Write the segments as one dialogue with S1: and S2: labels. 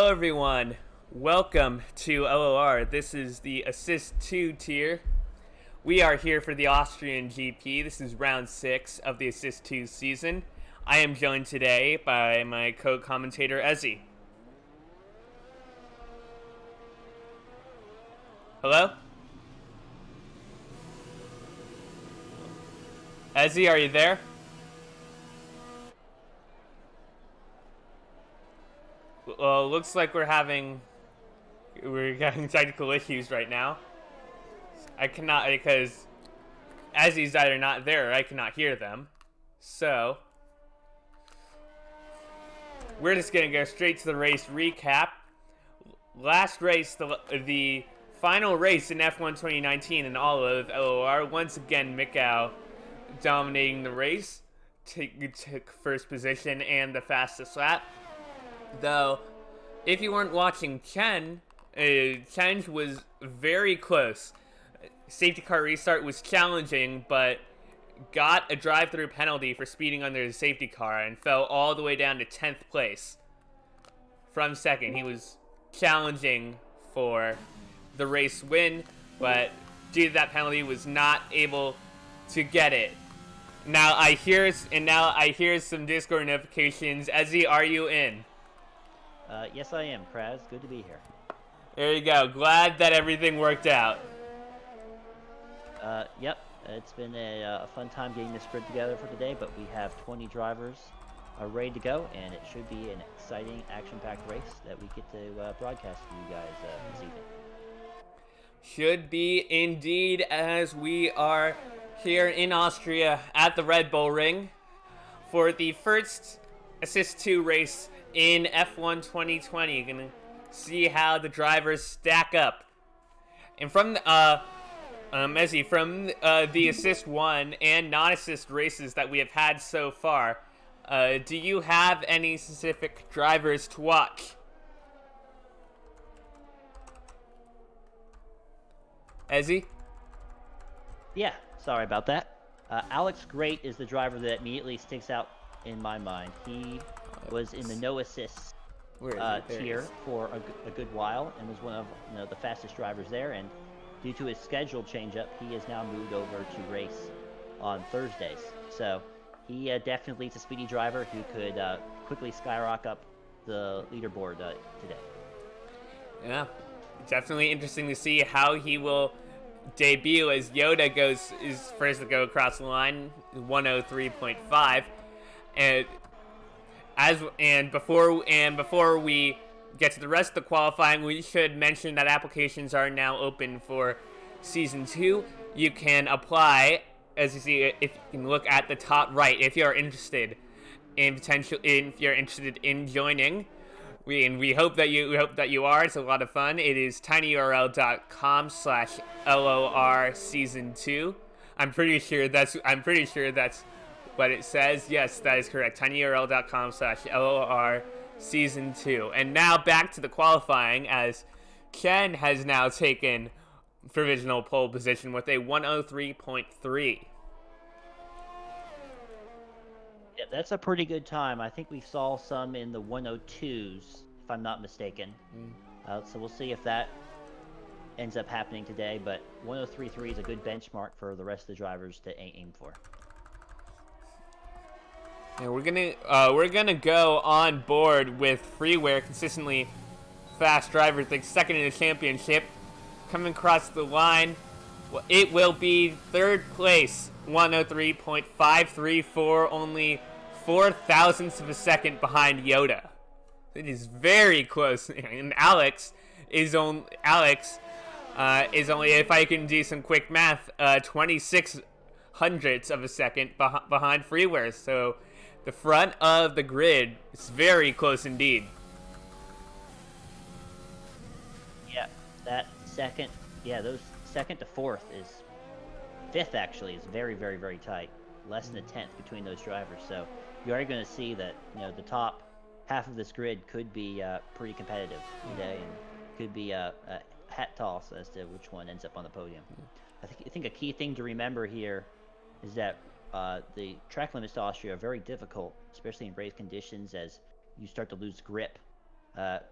S1: Hello everyone, welcome to LOR. This is the Assist 2 tier. We are here for the Austrian GP. This is round 6 of the Assist 2 season. I am joined today by my co-commentator Ezzy. Hello? Ezzy, are you there? Well, looks like we're having technical issues right now. I cannot, because Ezzy's either not there or I cannot hear them. So, we're just going to go straight to the race recap. Last race, the final race in F1 2019 in all of LOR. Once again, Mikau dominating the race. Took first position and the fastest lap. Though, if you weren't watching Ken was very close. Safety car restart was challenging, but got a drive-through penalty for speeding under the safety car and fell all the way down to 10th place from second. He was challenging for the race win, but due to that penalty was not able to get it. Now I hear some Discord notifications. Ezzy, are you in?
S2: Yes, I am, Kraz. Good to be here.
S1: There you go. Glad that everything worked out.
S2: Yep. It's been a fun time getting this grid together for today, but we have 20 drivers ready to go, and it should be an exciting, action-packed race that we get to broadcast for you guys this evening.
S1: Should be indeed, as we are here in Austria at the Red Bull Ring for the first Assist 2 race in F1 2020. Gonna see how the drivers stack up. And from Ezzy, from the Assist 1 and non-Assist races that we have had so far, do you have any specific drivers to watch? Ezzy?
S2: Yeah, sorry about that. Alex Great is the driver that immediately sticks out in my mind. He was in the no assists tier for a good while and was one of the fastest drivers there, and due to his schedule change-up, he has now moved over to race on Thursdays. So he definitely is a speedy driver who could quickly skyrocket up the leaderboard today.
S1: Yeah, definitely interesting to see how he will debut as Yoda is first to go across the line, 103.5, and before we get to the rest of the qualifying, we should mention that applications are now open for Season 2. You can apply, as you see, if you can look at the top right, if you're interested in joining. We hope that you are. It's a lot of fun. It is tinyurl.com/LOR Season 2. I'm pretty sure that's what it says. Yes, that is correct. tinyurl.com/LOR Season 2. And now back to the qualifying, as Ken has now taken provisional pole position with a 103.3.
S2: Yeah, that's a pretty good time. I think we saw some in the 102s, if I'm not mistaken. So we'll see if that ends up happening today, but 103.3 is a good benchmark for the rest of the drivers to aim for.
S1: And we're gonna go on board with Freeware, consistently fast drivers, like second in the championship, coming across the line. Well, it will be third place, 103.534, only 4 thousandths of a second behind Yoda. It is very close, and Alex is only, if I can do some quick math, 26 hundredths of a second behind Freeware. So the front of the grid is very close indeed.
S2: Yeah, that second, those second to fourth is, fifth actually, is very, very, very tight. Less than a tenth between those drivers. So you are going to see that, the top half of this grid could be pretty competitive today, and could be a hat toss as to which one ends up on the podium. I think a key thing to remember here is that the track limits to Austria are very difficult, especially in race conditions, as you start to lose grip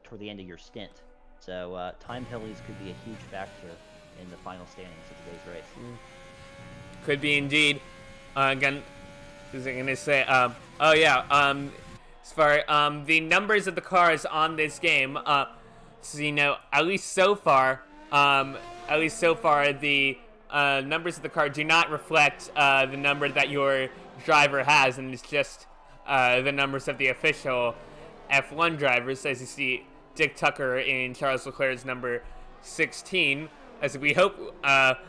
S2: toward the end of your stint. So time penalties could be a huge factor in the final standings of today's race.
S1: Could be indeed. Again, was I gonna say? As far the numbers of the cars on this game, so at least so far, the numbers of the car do not reflect the number that your driver has, and it's just the numbers of the official F1 drivers, as you see Dick Tucker in Charles Leclerc's number 16. As we hope that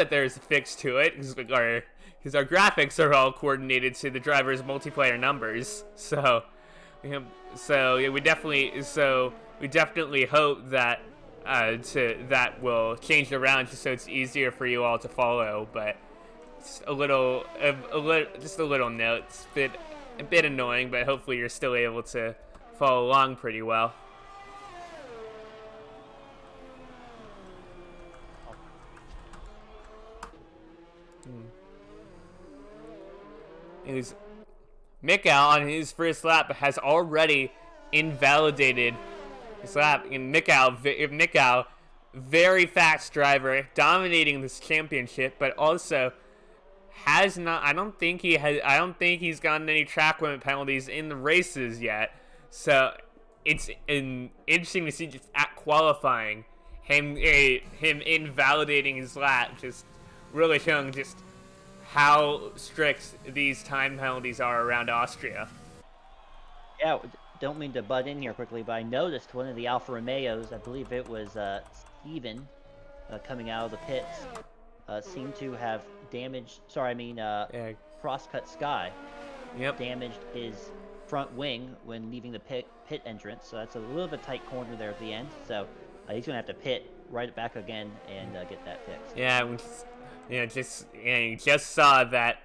S1: there's a fix to it, because our graphics are all coordinated to the driver's multiplayer numbers. So we definitely hope that that will change it around just so it's easier for you all to follow. But just a little note. It's a bit annoying, but hopefully you're still able to follow along pretty well. Mikael on his first lap has already invalidated his lap. And Mikael, very fast driver, dominating this championship, but also has not. I don't think he's gotten any track limit penalties in the races yet. So it's interesting to see just at qualifying him invalidating his lap, just really showing just how strict these time penalties are around Austria.
S2: Yeah, don't mean to butt in here quickly, but I noticed one of the Alfa Romeos, I believe it was Steven, coming out of the pits, seemed to have damaged. Crosscut Sky.
S1: Yep.
S2: Damaged his front wing when leaving the pit entrance. So that's a little bit tight corner there at the end. So he's gonna have to pit right back again and get that fixed.
S1: Yeah. You just saw that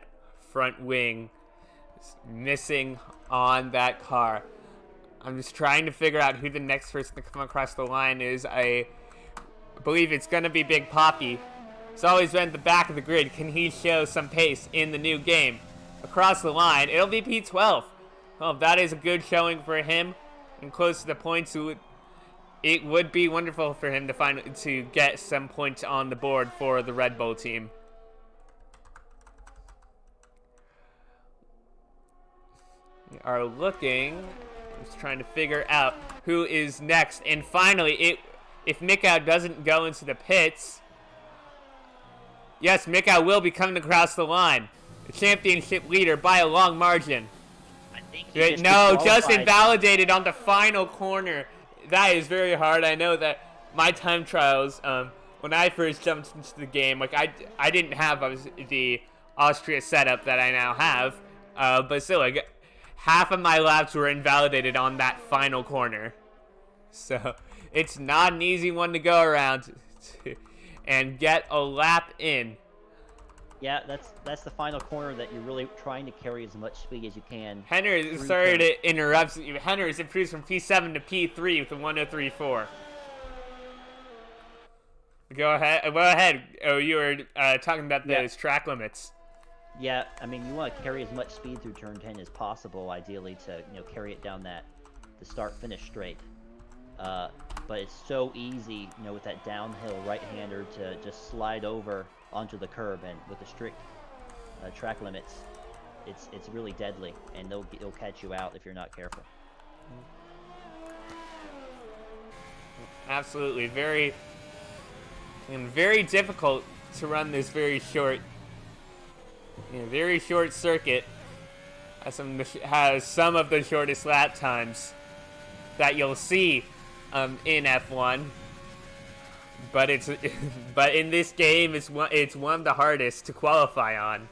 S1: front wing missing on that car. I'm just trying to figure out who the next person to come across the line is. I believe it's going to be Big Poppy. He's always been at the back of the grid. Can he show some pace in the new game? Across the line, it'll be P12. Well, if that is a good showing for him and close to the points, it would be wonderful for him to get some points on the board for the Red Bull team. We are looking, just trying to figure out who is next. And finally, if Mikael doesn't go into the pits, yes, Mikael will be coming across the line. The championship leader by a long margin.
S2: I think
S1: just invalidated on the final corner. That is very hard. I know that my time trials, when I first jumped into the game, I didn't have the Austria setup that I now have, but still, half of my laps were invalidated on that final corner. So it's not an easy one to go around and get a lap in.
S2: Yeah, that's the final corner that you're really trying to carry as much speed as you can.
S1: Henry, sorry to interrupt you. Henry has improved from P7 to P3 with a 103.4. Go ahead. Oh, you were talking about those track limits.
S2: Yeah, I mean, you want to carry as much speed through turn 10 as possible, ideally, to carry it down the start-finish straight. But it's so easy, with that downhill right-hander to just slide over onto the curb, and with the strict track limits, it's really deadly, and it'll catch you out if you're not careful.
S1: Absolutely, very difficult to run this very short circuit. Has some of the shortest lap times that you'll see in F1. But in this game, it's one of the hardest to qualify on.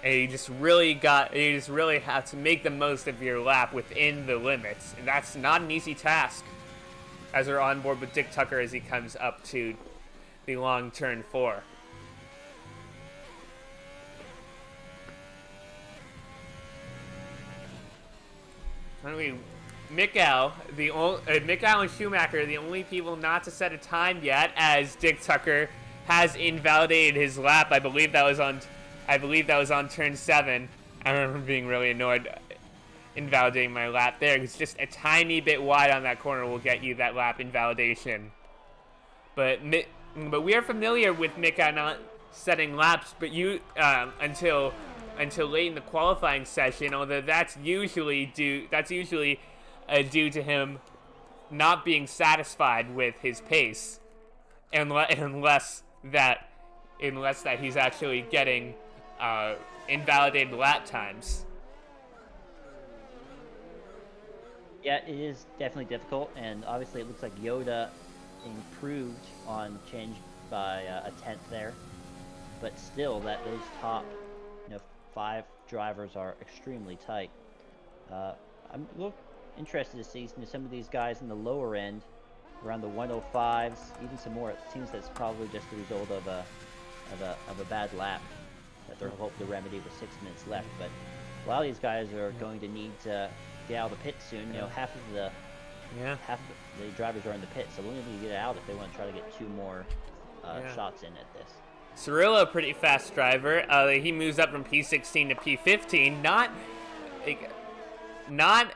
S1: You just really have to make the most of your lap within the limits, and that's not an easy task. As we're on board with Dick Tucker as he comes up to the long turn 4. Mikael and Schumacher are the only people not to set a time yet, as Dick Tucker has invalidated his lap. I believe that was on turn 7. I remember being really annoyed. invalidating my lap there. It's just a tiny bit wide on that corner will get you that lap invalidation. But we are familiar with Mika not setting laps, but until late in the qualifying session. Although that's usually due to him not being satisfied with his pace, unless that he's actually getting invalidated lap times.
S2: Yeah, it is definitely difficult, and obviously it looks like Yoda improved on change by a tenth there, but still those top 5 drivers are extremely tight. I'm a little interested to see some of these guys in the lower end around the 105s, even some more. It seems that's probably just the result of a bad lap that they're hoping to remedy with 6 minutes left. But a lot of these guys are going to need to get out of the pit soon. Half of the drivers are in the pit, so they'll need to get out if they want to try to get 2 more shots in at this.
S1: Cirillo, pretty fast driver. He moves up from P16 to P15. Not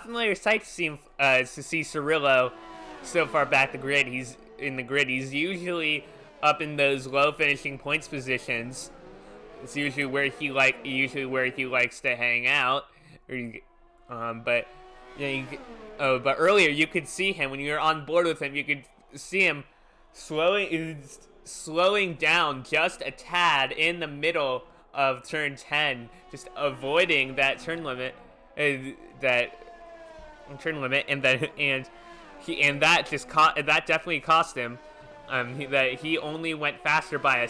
S1: familiar sight to see Cirillo so far back the grid. He's in the grid. He's usually up in those low finishing points positions. It's usually where he likes to hang out. But earlier you could see him when you were on board with him. You could see him slowing down just a tad in the middle of turn 10, just avoiding that turn limit. That definitely cost him. That he only went faster by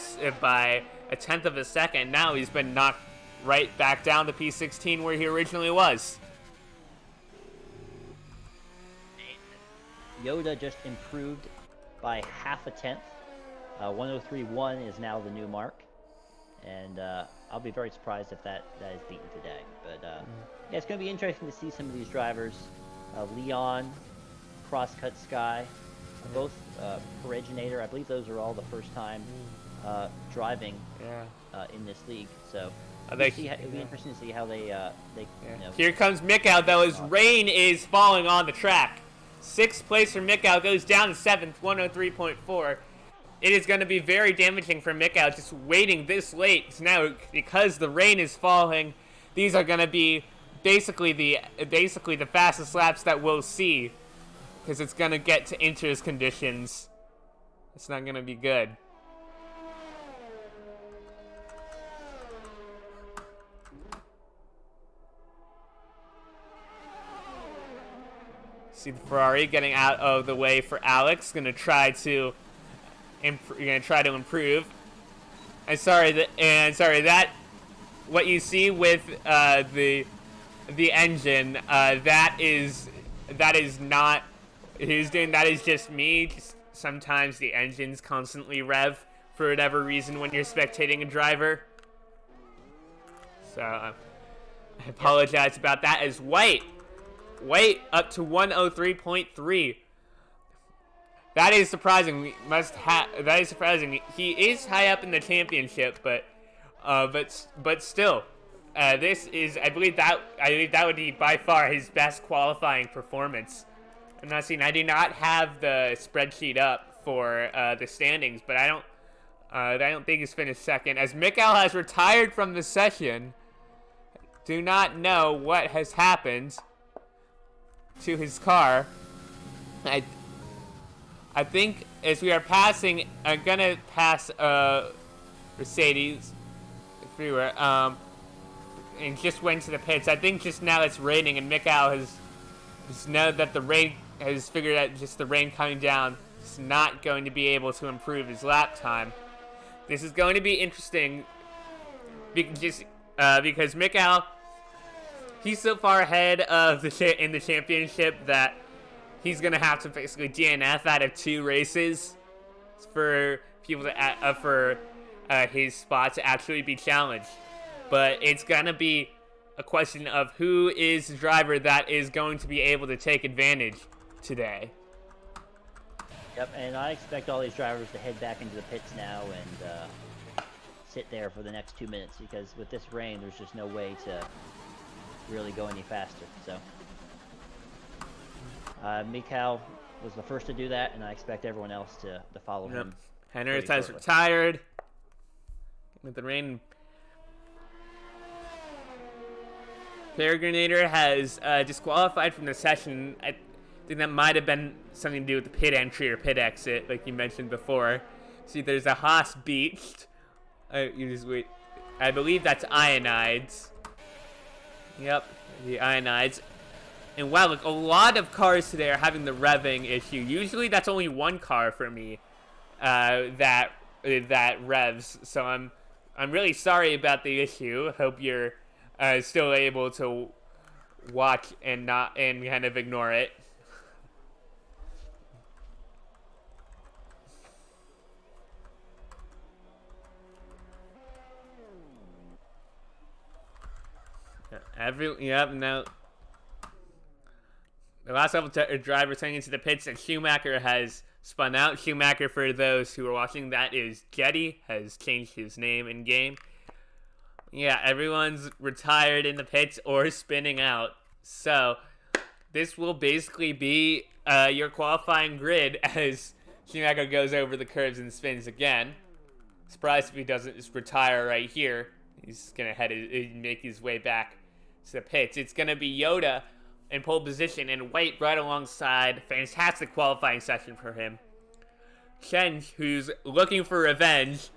S1: a tenth of a second. Now he's been knocked right back down to P16 where he originally was.
S2: Yoda just improved by half a tenth. 103.1 is now the new mark, and I'll be very surprised if that is beaten today. But yeah, it's going to be interesting to see some of these drivers. Leon, Crosscut Sky, both Originator. I believe those are all the first time driving in this league. So it'll be interesting to see how they
S1: Here comes Mikow, though. His rain is falling on the track. 6th place for Mikow goes down to 7th, 103.4. It is going to be very damaging for Mikow just waiting this late. Now, because the rain is falling, these are going to be basically the fastest laps that we'll see, because it's going to get to inters conditions. It's not going to be good. See the Ferrari getting out of the way for Alex. Going to try to improve. And sorry that what you see with the engine that is not who's doing that. Is just me. Sometimes the engines constantly rev for whatever reason when you're spectating a driver. So I apologize about that. As White up to 103.3. That is surprising. That is surprising. He is high up in the championship, but still, this is I believe that would be by far his best qualifying performance. I do not have the spreadsheet up for the standings, but I don't think he's finished second. As Mikow has retired from the session, do not know what has happened to his car. I think as we are passing, I'm gonna pass Mercedes everywhere. And just went to the pits. I think just now it's raining, and Mikow has now that the rain has figured out just the rain coming down is not going to be able to improve his lap time. This is going to be interesting, because Mikow, he's so far ahead of in the championship that he's gonna have to basically DNF out of 2 races for people to for his spot to actually be challenged. But it's gonna be a question of who is the driver that is going to be able to take advantage today.
S2: Yep, and I expect all these drivers to head back into the pits now and sit there for the next 2 minutes, because with this rain, there's just no way to really go any faster. So Mikhail was the first to do that, and I expect everyone else to follow him.
S1: Henrys has retired. With the rain. Peregrinator has disqualified from the session. I think that might have been something to do with the pit entry or pit exit, like you mentioned before. See, there's a Haas Beached. You just wait. I believe that's Ionides. Yep, the Ionides. And wow, look, a lot of cars today are having the revving issue. Usually that's only one car for me that revs. So I'm really sorry about the issue. Hope you're still able to watch and kind of ignore it. Now the last couple drivers turning into the pits, and Schumacher has spun out. Schumacher, for those who are watching, that is Jetty, has changed his name in game. Yeah, everyone's retired in the pits or spinning out. So this will basically be your qualifying grid as Schumacher goes over the curves and spins again. Surprised if he doesn't just retire right here. He's gonna make his way back to the pits. It's gonna be Yoda in pole position and White right alongside. Fantastic qualifying session for him. Chen, who's looking for revenge.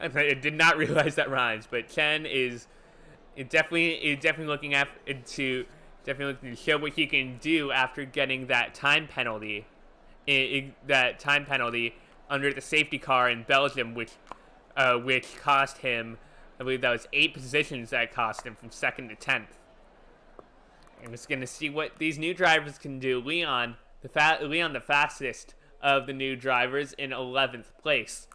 S1: I did not realize that rhymes, but Chen is definitely looking to show what he can do after getting that time penalty. That time penalty under the safety car in Belgium, which cost him, I believe that was 8 positions that cost him from 2nd to 10th. I'm just going to see what these new drivers can do. Leon, the fastest of the new drivers, in 11th place.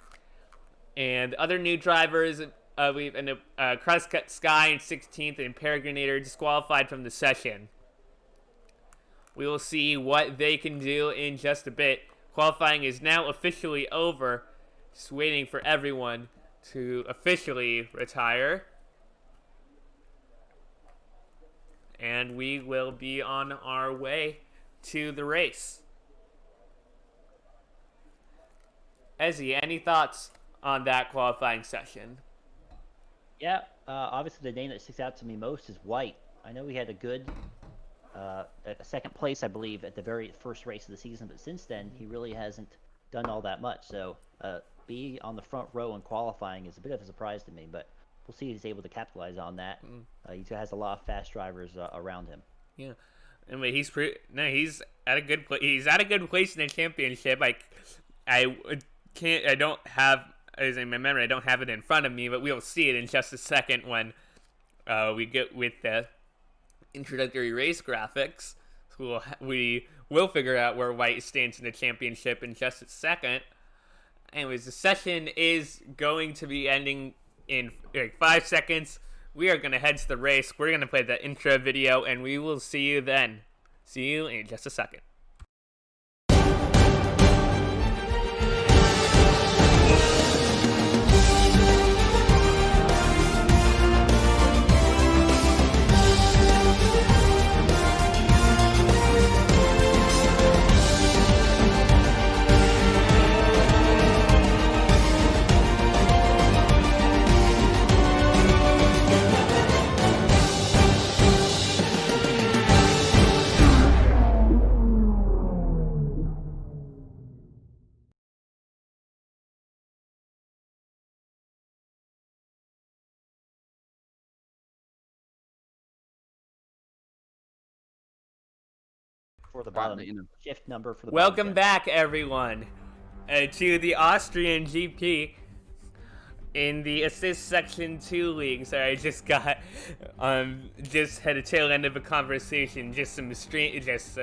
S1: And other new drivers, we have Crosscut Sky in 16th, and Peregrinator disqualified from the session. We will see what they can do in just a bit. Qualifying is now officially over. Just waiting for everyone to officially retire. And we will be on our way to the race. Ezzy, any thoughts on that qualifying session?
S2: Yeah, obviously the name that sticks out to me most is White. I know he had a good a second place, I believe, at the very first race of the season, but since then he really hasn't done all that much. So be on the front row in qualifying is a bit of a surprise to me, but we'll see if he's able to capitalize on that. He has a lot of fast drivers around him.
S1: Yeah, anyway, he's at a good place. He's at a good place in the championship. I don't have, as in my memory, I don't have it in front of me, but we'll see it in just a second when we get with the introductory race graphics. So we will figure out where White stands in the championship in just a second. Anyways, the session is going to be ending in 5 seconds. We are going to head to the race. We're going to play the intro video, and we will see you then. See you in just a second.
S2: For the bottom shift number for the
S1: welcome back, everyone, to the Austrian GP in the Assist Section 2 League. Sorry, I just got just had a tail end of a conversation, just some streaming tips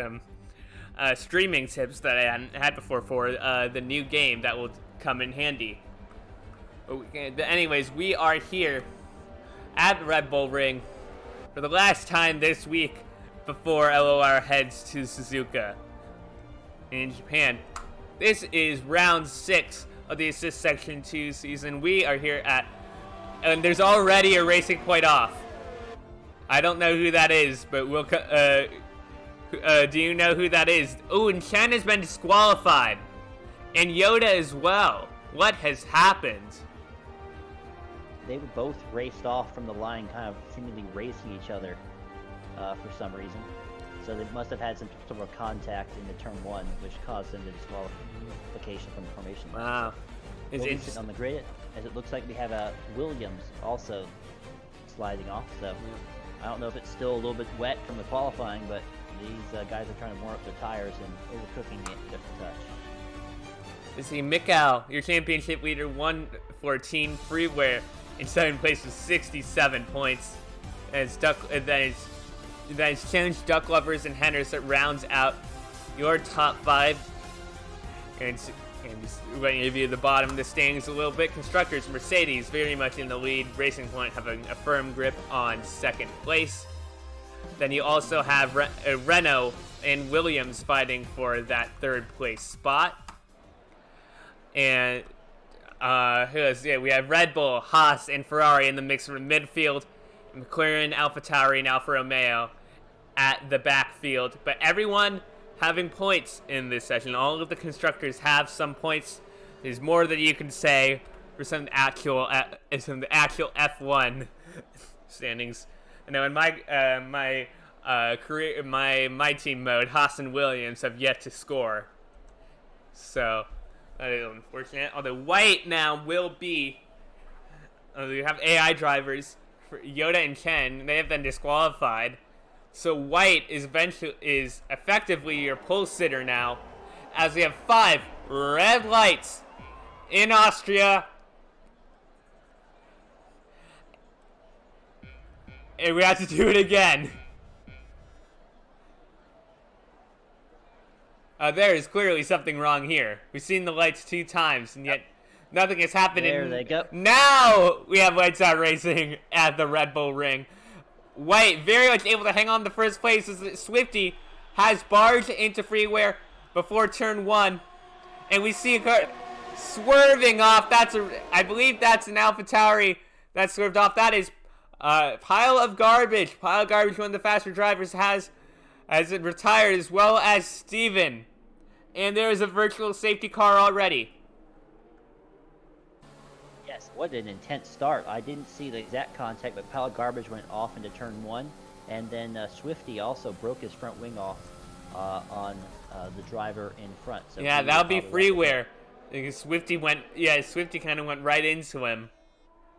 S1: that I hadn't had before for the new game that will come in handy. Anyways, we are here at Red Bull Ring for the last time this week before LOR heads to Suzuka in Japan. This is round 6 of the Assist Section 2 season. We are here and there's already a racing point off. I don't know who that is, but we'll. Do you know who that is? Oh, and Chen has been disqualified, and Yoda as well. What has happened?
S2: They were both raced off from the line, kind of seemingly racing each other for some reason. So they must have had some sort of contact in the turn 1, which caused them to disqualification from the formation.
S1: Wow.
S2: It's interesting on the grid, as it looks like we have Williams also sliding off. So I don't know if it's still a little bit wet from the qualifying, but these guys are trying to warm up the tires and overcooking it just a touch.
S1: You see, Mikau, your championship leader, won for Team Freeware in 7th place with 67 points. And it's challenged Duck Lovers and Henners that rounds out your top 5. And just let me review the bottom of the standings a little bit. Constructors, Mercedes very much in the lead. Racing Point having a firm grip on 2nd place. Then you also have Renault and Williams fighting for that 3rd place spot. And we have Red Bull, Haas, and Ferrari in the mix from midfield. McLaren, AlphaTauri, and Alfa Romeo at the backfield. But everyone having points in this session. All of the constructors have some points. There's more that you can say for some actual F1 standings. I know in my team mode, Haas and Williams have yet to score. So that is unfortunate. Although White now will be. You have AI drivers for Yoda and Chen. They have been disqualified. So White is effectively your pole sitter now, as we have 5 red lights in Austria. And we have to do it again. There is clearly something wrong here. We've seen the lights 2 times, and yet nothing has happened.
S2: There they go.
S1: Now we have Lights Out Racing at the Red Bull Ring. White very much able to hang on to first place as Swifty has barged into Freeware before turn 1. And we see a car swerving off. I believe that's an AlphaTauri that swerved off. That is Pile of Garbage. Pile of Garbage, one of the faster drivers, has it retired, as well as Steven. And there is a virtual safety car already.
S2: Yes, what an intense start. I didn't see the exact contact, but Pile of Garbage went off into turn 1. And then Swifty also broke his front wing off on the driver in front. So
S1: yeah, that would be Freeware. Swifty kind of went right into him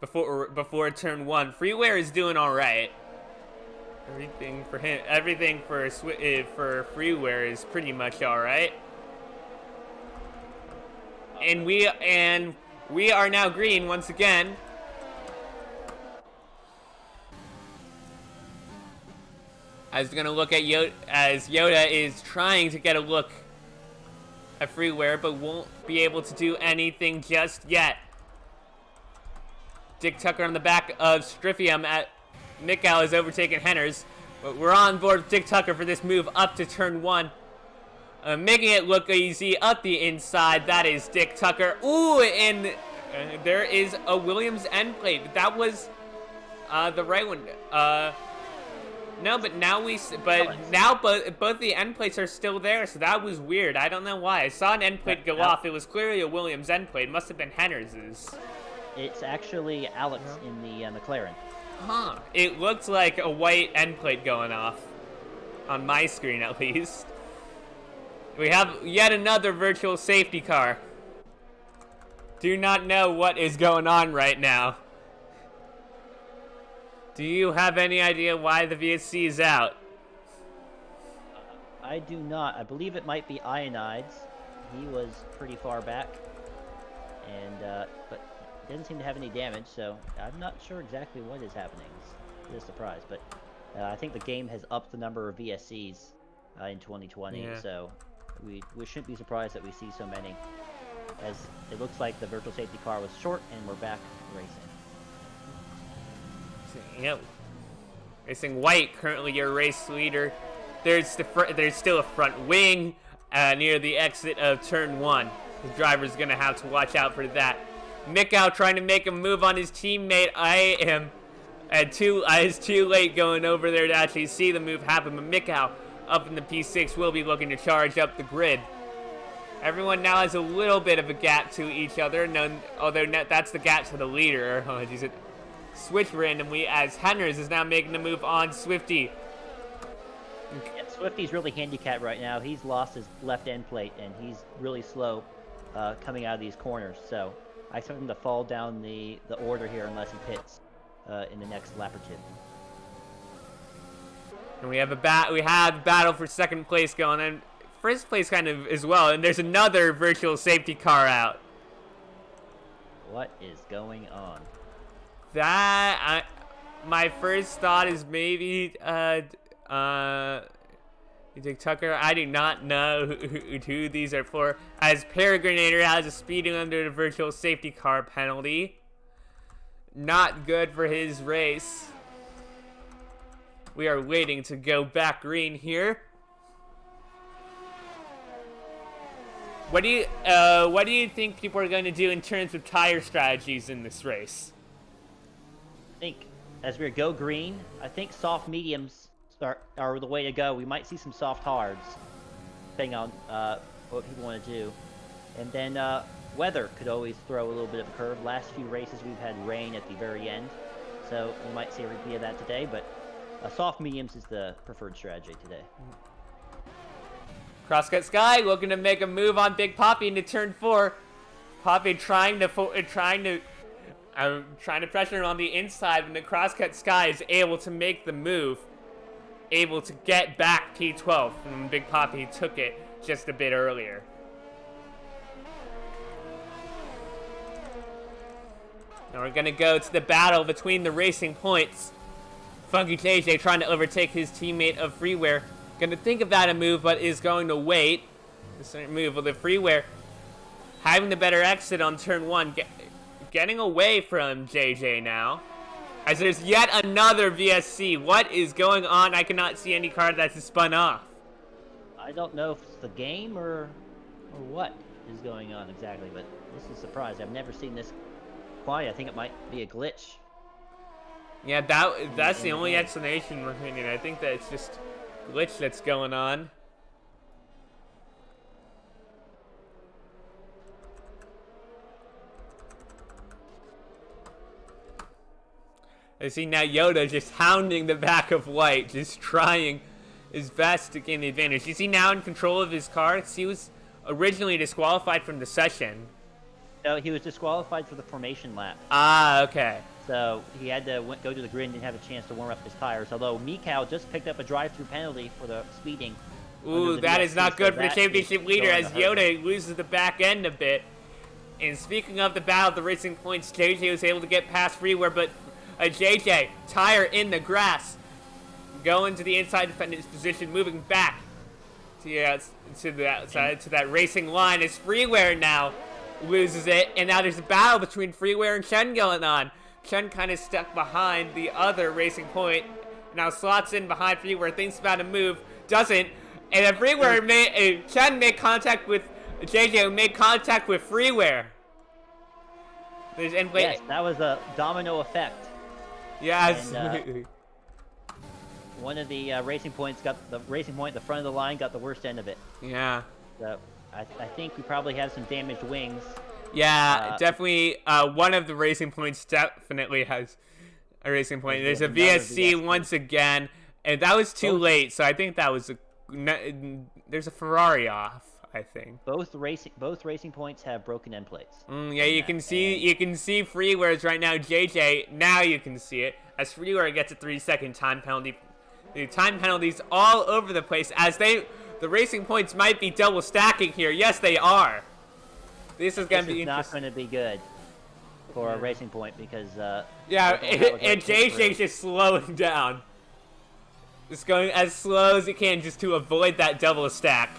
S1: before turn 1. Freeware is doing all right. Everything for Freeware is pretty much all right. And we are now green once again. I was gonna look at Yoda is trying to get a look at Freeware, but won't be able to do anything just yet. Dick Tucker on the back of Striffium at Mikau has overtaken Henners, but we're on board with Dick Tucker for this move up to turn 1. Making it look easy up the inside. That is Dick Tucker. Ooh, and there is a Williams end plate. But that was the right one. No, but now both the end plates are still there, so that was weird. I don't know why. I saw an end plate go off. It was clearly a Williams end plate. It must have been Henners's.
S2: It's actually Alex in the McLaren.
S1: Huh. It looked like a white end plate going off. On my screen, at least. We have yet another virtual safety car. Do not know what is going on right now. Do you have any idea why the VSC is out?
S2: I do not. I believe it might be Ionides. He was pretty far back, and but doesn't seem to have any damage, so I'm not sure exactly what is happening. It's a surprise, but I think the game has upped the number of VSCs in 2020, so we shouldn't be surprised that we see so many, as it looks like the virtual safety car was short and we're back racing.
S1: Yep. Racing White, currently your race leader. There's still a front wing near the exit of turn 1. The driver's gonna have to watch out for that. Mikau trying to make a move on his teammate. I am It's too late going over there to actually see the move happen, but Mikau up in the P6 will be looking to charge up the grid. Everyone now has a little bit of a gap to each other, although that's the gap to the leader. Oh, geez, it switched randomly as Henners is now making the move on Swifty.
S2: Yeah, Swifty's really handicapped right now. He's lost his left end plate, and he's really slow coming out of these corners. So I expect him to fall down the order here unless he pits in the next lap or two.
S1: And we have a battle for second place going, and first place kind of as well. And there's another virtual safety car out.
S2: What is going on?
S1: My first thought is maybe Dick Tucker. I do not know who these are for, as Peregrinator has a speeding under the virtual safety car penalty. Not good for his race. We are waiting to go back green here. What do you think people are going to do in terms of tire strategies in this race?
S2: I think as we go green, I think soft mediums are the way to go. We might see some soft hards, depending on what people want to do. And then weather could always throw a little bit of a curve. Last few races we've had rain at the very end, so we might see a repeat of that today, but soft mediums is the preferred strategy today.
S1: Crosscut Sky looking to make a move on Big Poppy into turn 4. Poppy trying to pressure him on the inside when the Crosscut Sky is able to make the move, able to get back P12 when Big Poppy took it just a bit earlier. Now we're gonna go to the battle between the Racing Points. Funky JJ trying to overtake his teammate of Freeware. Gonna think about a move, but is going to wait. A certain move with the Freeware having the better exit on turn 1, getting away from JJ now. As there's yet another VSC. What is going on? I cannot see any card that's spun off.
S2: I don't know if it's the game or what is going on exactly, but this is a surprise. I've never seen this quiet. I think it might be a glitch.
S1: Yeah, that's the only explanation in my opinion. I think that it's just glitch that's going on. I see now Yoda just hounding the back of White, just trying his best to gain the advantage. Is he now in control of his car? He was originally disqualified from the session.
S2: No, he was disqualified for the formation lap.
S1: Ah, okay.
S2: So he had to go to the grid and didn't have a chance to warm up his tires. Although Mikau just picked up a drive-through penalty for the speeding.
S1: Ooh, that is not good for the championship leader as Yoda loses the back end a bit. And speaking of the battle of the Racing Points, JJ was able to get past Freeware, but JJ, tire in the grass, going to the inside defendant's position, moving back to the outside, to that racing line as Freeware now loses it. And now there's a battle between Freeware and Chen going on. Chen kind of stuck behind the other Racing Point, now slots in behind Freeware, thinks about a move, doesn't, and then Freeware Chen made contact with JJ, who made contact with Freeware.
S2: Yes, that was a domino effect.
S1: Yes.
S2: And, one of the Racing Points got the Racing Point, the front of the line, got the worst end of it.
S1: Yeah.
S2: So I think we probably have some damaged wings.
S1: Yeah, definitely. One of the Racing Points definitely has a Racing Point. There's a VSC once again, and that was too late. So I think that was there's a Ferrari off. I think
S2: both racing points have broken end plates.
S1: Yeah, you can see Freeware's right now. JJ, now you can see it as Freeware gets a 3-second time penalty. The time penalties all over the place as the Racing Points might be double stacking here. Yes, they are. This is going to be
S2: not going to be good for a Racing Point because
S1: and JJ's just slowing down, just going as slow as he can just to avoid that double stack.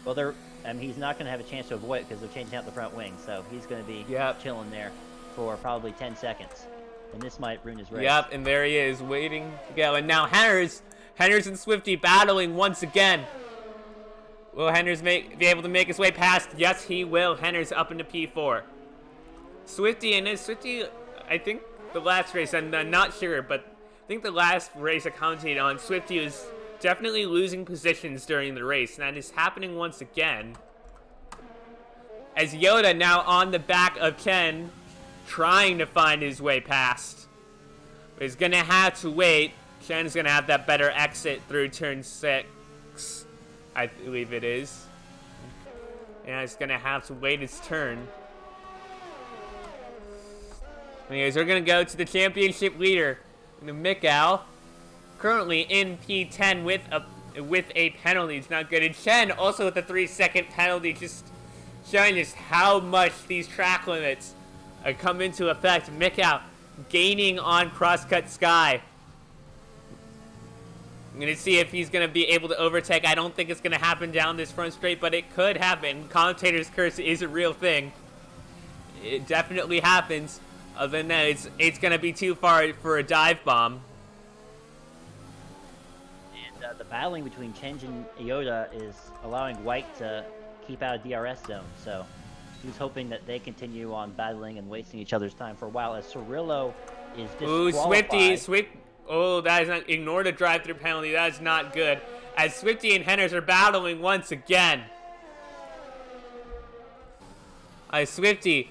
S2: Well, he's not going to have a chance to avoid it because they're changing out the front wing, so he's going to be chilling there for probably 10 seconds, and this might ruin his race.
S1: Yep, and there he is, waiting to go. And now Henners and Swifty battling once again. Will Henners be able to make his way past? Yes, he will. Henners up into P4. Swifty, I think the last race, I'm not sure, but I think the last race I commentated on, Swifty was definitely losing positions during the race, and that is happening once again. As Yoda now on the back of Ken, trying to find his way past. But he's going to have to wait. Ken's going to have that better exit through turn 6, I believe it is. And he's going to have to wait his turn. Anyways, we're going to go to the championship leader, Mikau, currently in P10 with a penalty. It's not good. And Chen also with a 3-second penalty, just showing just how much these track limits come into effect. Mikau gaining on Crosscut Sky. I'm going to see if he's going to be able to overtake. I don't think it's going to happen down this front straight, but it could happen. Commentator's curse is a real thing. It definitely happens. Other than that, it's going to be too far for a dive bomb.
S2: And the battling between Chenj and Iota is allowing White to keep out of DRS zone. So he's hoping that they continue on battling and wasting each other's time for a while as Cirillo is disqualified.
S1: Swifty. Oh, that is not. Ignore the drive-through penalty. That is not good. As Swifty and Henners are battling once again. Swifty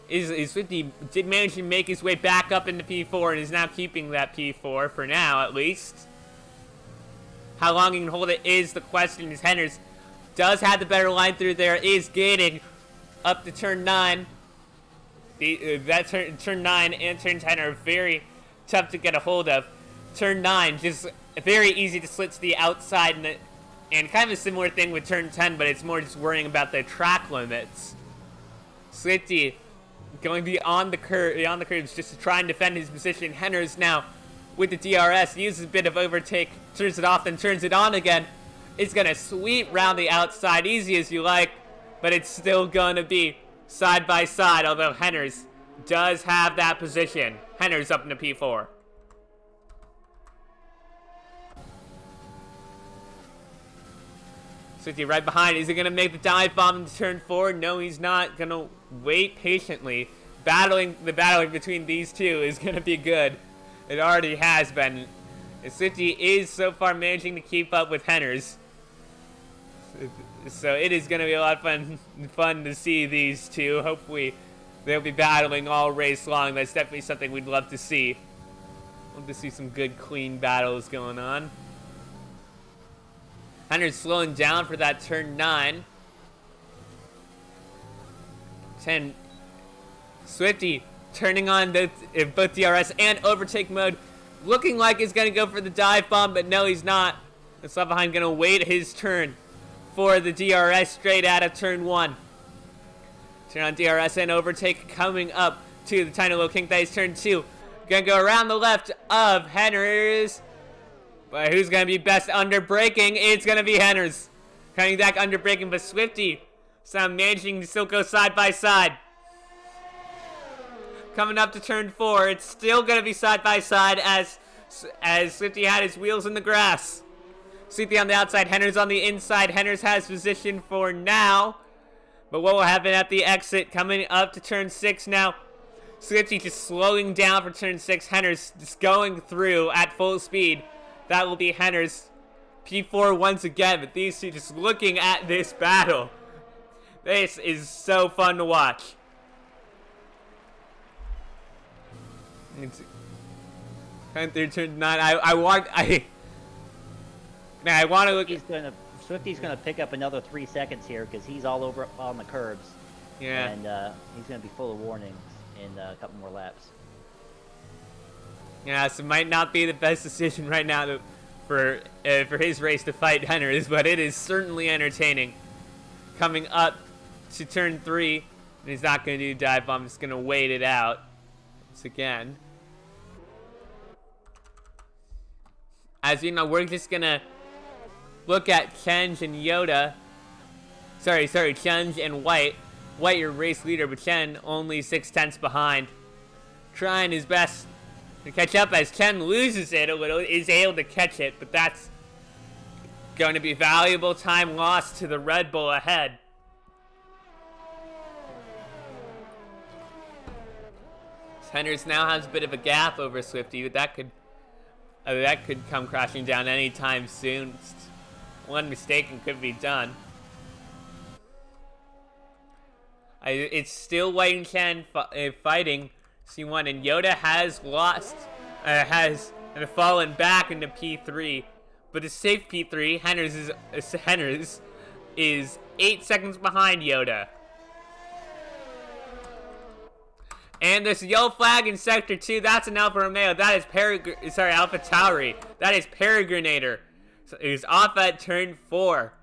S1: did manage to make his way back up into P4 and is now keeping that P4 for now, at least. How long he can hold it is the question. As Henners does have the better line through there, is getting up to turn 9. Turn 9 and turn 10 are very tough to get a hold of. Turn 9, just very easy to slit to the outside, and kind of a similar thing with turn 10, but it's more just worrying about the track limits. Slitty going beyond the curbs just to try and defend his position. Henners now with the DRS uses a bit of overtake, turns it off, then turns it on again. It's gonna sweep round the outside, easy as you like, but it's still gonna be side by side, although Henners does have that position. Henners up into P4. Swifty right behind. Is he going to make the dive bomb into turn 4? No, he's not. Going to wait patiently. The battling between these two is going to be good. It already has been. And Swifty is so far managing to keep up with Henners. So it is going to be a lot of fun to see these two. Hopefully they'll be battling all race long. That's definitely something we'd love to see. Love to see some good, clean battles going on. Henners slowing down for that turn 9. 10. Swifty turning on both DRS and overtake mode. Looking like he's going to go for the dive bomb, but no, he's not. That's left behind going to wait his turn for the DRS straight out of turn 1. Turn on DRS and overtake coming up to the tiny little kink that is turn 2. Gonna go around the left of Henners. But who's gonna be best under braking? It's gonna be Henners. Coming back under braking, but Swifty somehow managing to still go side by side. Coming up to turn 4, it's still gonna be side by side as Swifty had his wheels in the grass. Swifty on the outside, Henners on the inside. Henners has position for now. But what will happen at the exit coming up to turn 6 now? Swifty just slowing down for turn 6. Henners just going through at full speed. That will be Henners. P4 once again, but these two just looking at this battle. This is so fun to watch. It's coming through turn 9. I want to look.
S2: Swifty's gonna pick up another 3 seconds here because he's all over on the curbs.
S1: Yeah.
S2: And he's gonna be full of warnings in a couple more laps.
S1: Yeah, so it might not be the best decision right now for his race to fight Henners, but it is certainly entertaining. Coming up to turn 3, and he's not going to do dive bomb, just going to wait it out once again. As you know, we're just going to look at Chenj and Yoda. Sorry, Chenj and White. White, your race leader, but Chen only 6/10 behind. Trying his best to catch up as Chen loses it a little, is able to catch it, but that's going to be valuable time lost to the Red Bull ahead. Henders now has a bit of a gap over Swifty, but that could come crashing down anytime soon. One mistake and could be done. It's still White and Chen fighting C1, and Yoda has has fallen back into P3, but a safe P3. Henders is 8 seconds behind Yoda. And there's a yellow flag in Sector 2. That's an Alpha Romeo. That is Alpha Tauri. That is Peregrinator. So he's off at turn 4.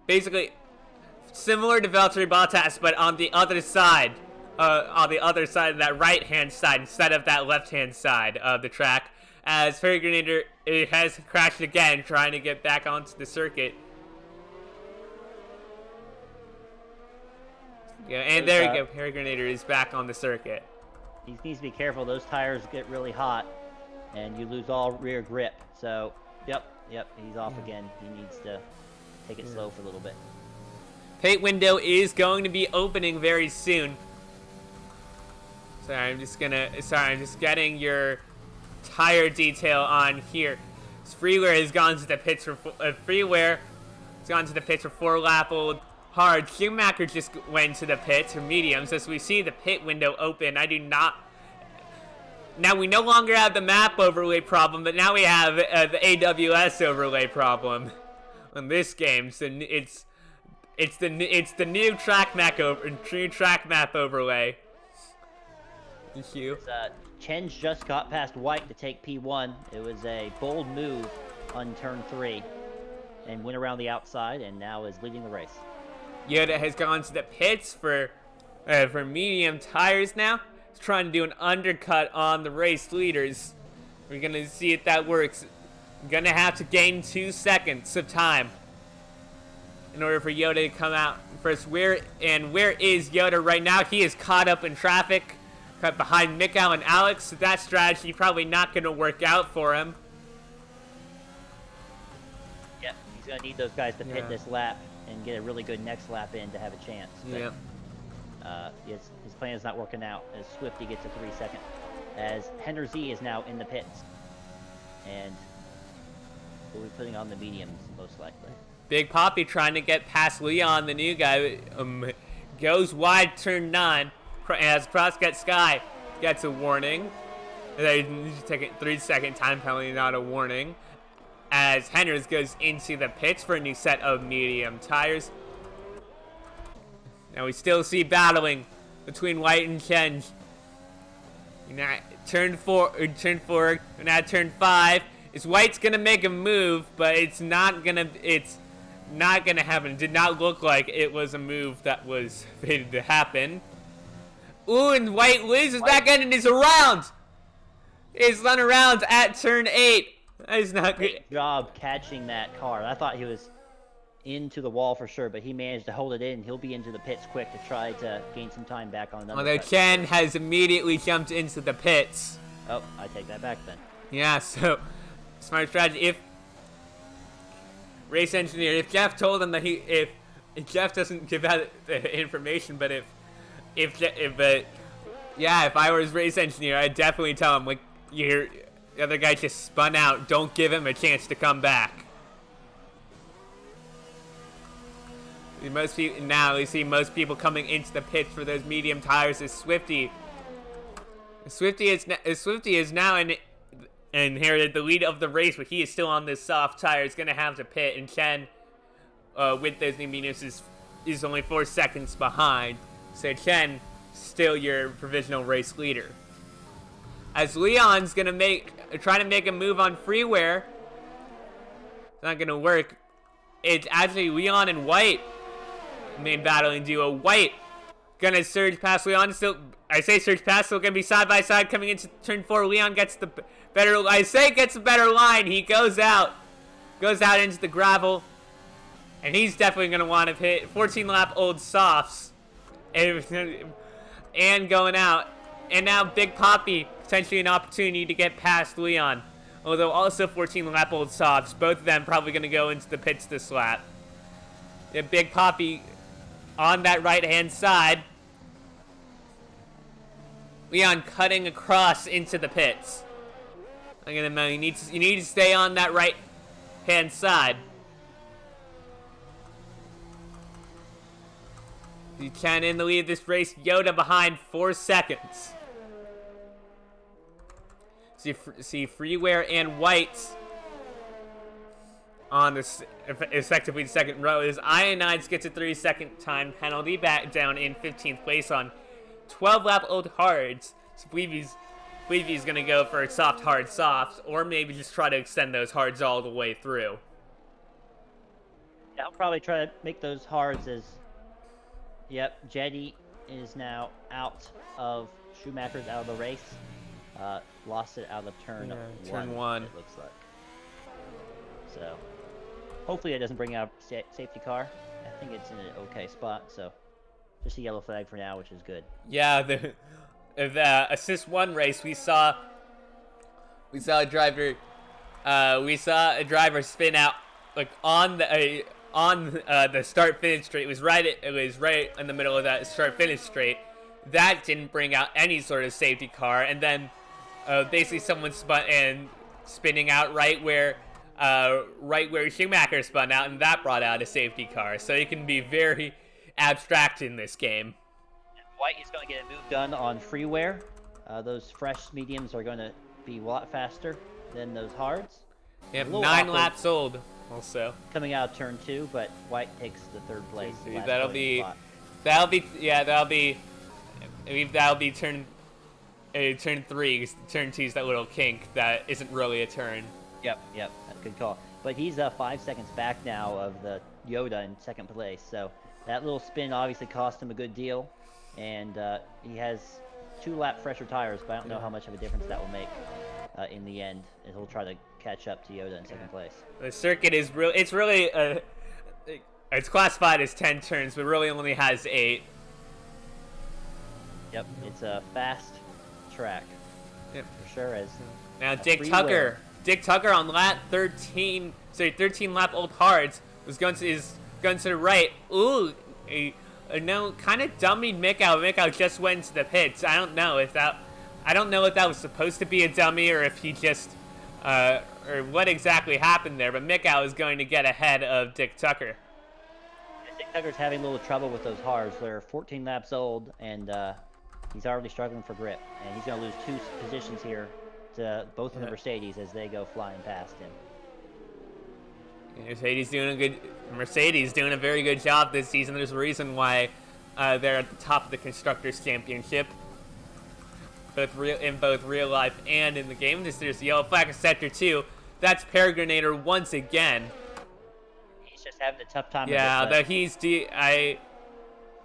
S1: Basically, similar to Valtteri Bottas, but on the other side. On the other side of that right-hand side instead of that left-hand side of the track. As Peregrinator has crashed again, trying to get back onto the circuit. Yeah, and there we go. Peregrinator is back on the circuit.
S2: He needs to be careful. Those tires get really hot, and you lose all rear grip. So, yep, he's off again. He needs to take it slow for a little bit.
S1: Pit window is going to be opening very soon. I'm just getting your tire detail on here. Freeware has gone to the pits for Freeware. Has gone to the pits for 4-lap-old hard. Schumacher just went to the pits for mediums. As we see the pit window open, now we no longer have the map overlay problem, but now we have the AWS overlay problem in this game. So it's the new track map overlay. Thank you.
S2: Chen just got past White to take P1. It was a bold move on turn 3, and went around the outside, and now is leading the race.
S1: Yoda has gone to the pits for medium tires now. He's trying to do an undercut on the race leaders. We're going to see if that works. Going to have to gain 2 seconds of time in order for Yoda to come out first. Where is Yoda right now? He is caught up in traffic, cut behind Mikau and Alex. So that strategy probably not going to work out for him.
S2: Yeah, he's going to need those guys to pit this lap and get a really good next lap in to have a chance. But, his plan is not working out as Swifty gets a 3-second. As Henry Z is now in the pits. And we'll be putting on the mediums, most likely.
S1: Big Poppy trying to get past Leon, the new guy. Goes wide, turn 9. As Crosscut Sky gets a warning. They need to take a 3-second time penalty, not a warning. As Henders goes into the pits for a new set of medium tires. Now we still see battling between White and Chen. Now, turn 4, now turn 5. Is White's gonna make a move, but it's not gonna happen. It did not look like it was a move that was fated to happen. Ooh, and White loses back end and is around. He's run around at turn 8. That is not good.
S2: Great job catching that car. I thought he was into the wall for sure, but he managed to hold it in. He'll be into the pits quick to try to gain some time back on another.
S1: Although Chen has immediately jumped into the pits.
S2: Oh, I take that back then.
S1: Yeah, so smart strategy. If race engineer, if Jeff told him that if Jeff doesn't give out the information, but if I were his race engineer, I'd definitely tell him, like, the other guy just spun out. Don't give him a chance to come back. Now we see most people coming into the pits for those medium tires is Swifty. Swifty is now inherited the lead of the race, but he is still on this soft tire. He's going to have to pit, and Chen, with those new mediums, is only 4 seconds behind. So Chen, still your provisional race leader. As Leon's going to try to make a move on Freeware. It's not going to work. It's actually Leon and White, main battling duo. White gonna surge past Leon. Still, I say surge past, still gonna be side by side coming into turn 4. Leon gets the better. Gets a better line. He goes out into the gravel, and he's definitely gonna want to hit 14-lap-old softs, and going out. And now Big Poppy potentially an opportunity to get past Leon. Although also 14-lap-old softs, both of them probably gonna go into the pits this lap. The Big Poppy on that right-hand side. Leon cutting across into the pits. I'm gonna know you need to stay on that right hand side. You can in the lead of this race. Yoda behind 4 seconds. See Freeware and White on this effectively the second row. As Ionides gets a 3-second time penalty back down in 15th place on 12 lap old hards. So Bleevy's gonna go for a soft, hard, soft, or maybe just try to extend those hards all the way through.
S2: Yeah, I'll probably try to make those hards as... Yep, Jetty is now out of Schumacher's out of the race. Lost it out of turn one. It looks like. So, hopefully it doesn't bring out safety car. I think it's in an okay spot. So, just a yellow flag for now, which is good.
S1: Yeah, the assist 1 race we saw a driver spin out like on the start finish straight. It was right in the middle of that start finish straight. That didn't bring out any sort of safety car, and then basically someone spinning out right where Schumacher spun out, and that brought out a safety car. So it can be very abstract in this game.
S2: White is going to get a move done on freeware. Those fresh mediums are going to be a lot faster than those hards.
S1: Yep, 9 laps old also.
S2: Coming out of turn 2, but White takes the 3rd place.
S1: That'll be turn 3. Turn 2's that little kink that isn't really a turn.
S2: Yep, that's a good call. But he's 5 seconds back now of the Yoda in 2nd place. So that little spin obviously cost him a good deal. And he has 2 lap fresher tires, but I don't know how much of a difference that will make in the end. And he'll try to catch up to Yoda in 2nd place.
S1: The circuit is it's classified as 10 turns, but really only has 8.
S2: Yep, it's a fast track.
S1: Yep.
S2: For sure is.
S1: Now Dick Tucker on lap 13 lap old hards is going to the right. Ooh, no, kind of dummied Mick out. Mick out just went into the pits. I don't know if that was supposed to be a dummy or if he just or what exactly happened there. But Mick out is going to get ahead of Dick Tucker.
S2: Dick Tucker's having a little trouble with those hards. They're 14 laps old, and he's already struggling for grip. And he's going to lose 2 positions here to both of the Mercedes as they go flying past him.
S1: Mercedes doing a very good job this season. There's a reason why they're at the top of the Constructors' Championship, in both real life and in the game. There's the yellow flag in Sector 2. That's Peregrinator once again.
S2: He's just having a tough time.
S1: Yeah, though I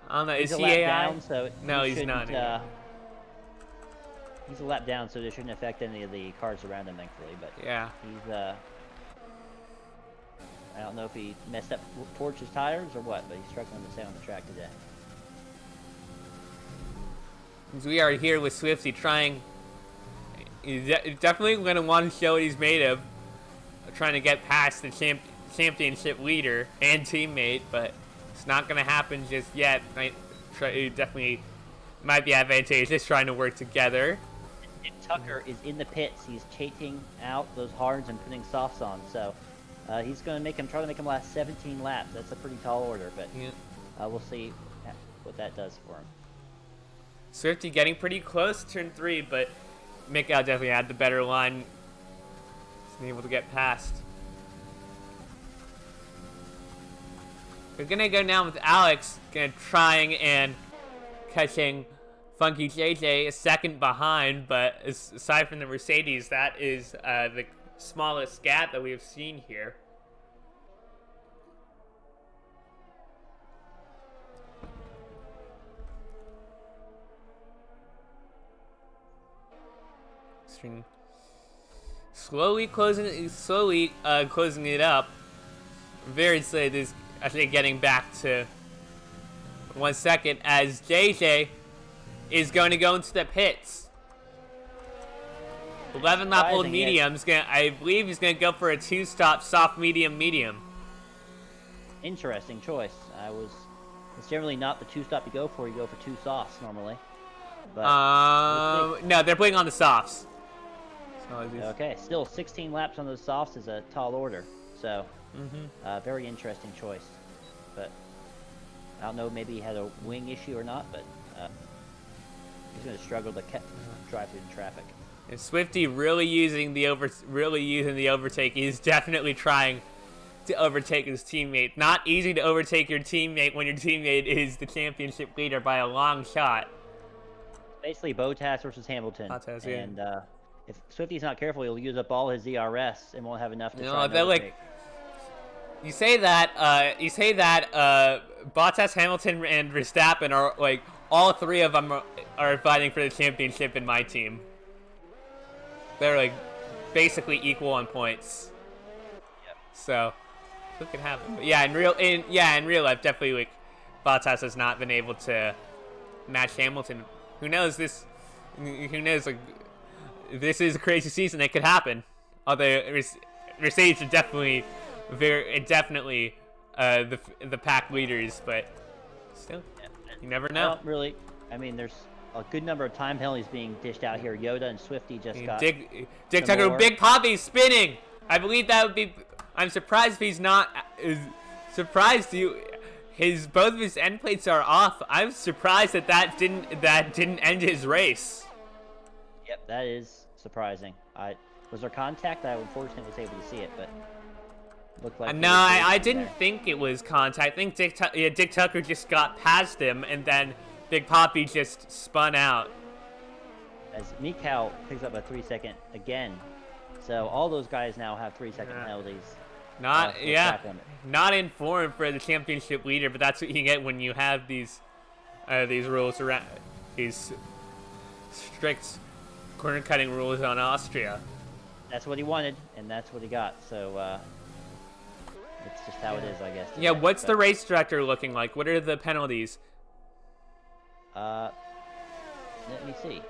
S1: don't know.
S2: Is he
S1: AI?
S2: Down, so
S1: no, he's not.
S2: He's a lap down, so this shouldn't affect any of the cars around him, thankfully. But
S1: yeah,
S2: he's I don't know if he messed up Torch's tires or what, but he's struggling to stay on the track today.
S1: We are here with Swifty trying. He's definitely going to want to show what he's made of, trying to get past the championship leader and teammate, but it's not going to happen just yet. Definitely might be advantageous trying to work together.
S2: If Tucker is in the pits, he's taking out those hards and putting softs on, so he's going to try to make him last 17 laps. That's a pretty tall order, but we'll see what that does for him.
S1: Swifty getting pretty close to turn 3, but Mikow definitely had the better line. He's able to get past. We're going to go now with Alex, trying and catching Funky JJ a second behind, but aside from the Mercedes, that is the smallest gap that we have seen here. Slowly closing it up. Very slowly. This, I think, getting back to 1 second as JJ is going to go into the pits. 11 lap old medium's gonna. I believe he's gonna go for a 2-stop soft medium. Interesting
S2: choice. It's generally not the 2-stop you go for. You go for 2 softs normally. But
S1: no, they're putting on the softs.
S2: Okay, still 16 laps on those softs is a tall order. So, very interesting choice. But I don't know, maybe he had a wing issue or not, but he's going to struggle to drive through the traffic.
S1: And Swifty really using the overtake. He's definitely trying to overtake his teammate. Not easy to overtake your teammate when your teammate is the championship leader by a long shot.
S2: Basically, Bottas versus Hamilton.
S1: Bottas, yeah.
S2: And if Swifty's not careful, he'll use up all his ERS and won't have enough to try and
S1: they're
S2: overtake.
S1: You say that Bottas, Hamilton, and Verstappen are like all three of them are fighting for the championship in my team. They're like basically equal on points.
S2: Yep.
S1: So look at happen. But yeah, in real life, definitely like Bottas has not been able to match Hamilton. Who knows this? Who knows? Like this is a crazy season. It could happen. Although Mercedes are definitely the pack leaders, but still, you never know.
S2: Well, really, I mean, there's a good number of time penalties being dished out here. Yoda and Swifty just got
S1: Dick Tucker, Big Poppy spinning. I believe that would be. I'm surprised if he's not. Surprised both of his end plates are off. I'm surprised that didn't end his race.
S2: Yep, that is surprising. Was there contact? I unfortunately was able to see it, but looked like.
S1: No, I didn't think it was contact. I think Dick Tucker just got past him, and then Big Poppy just spun out.
S2: As Mikau picks up a 3-second again, so all those guys now have 3-second penalties.
S1: Not in form for the championship leader, but that's what you get when you have these rules around these strict corner cutting rules on Austria.
S2: That's what he wanted, and that's what he got. So it's just how it is, I guess. Today.
S1: Yeah. What's the race director looking like? What are the penalties?
S2: Let me see.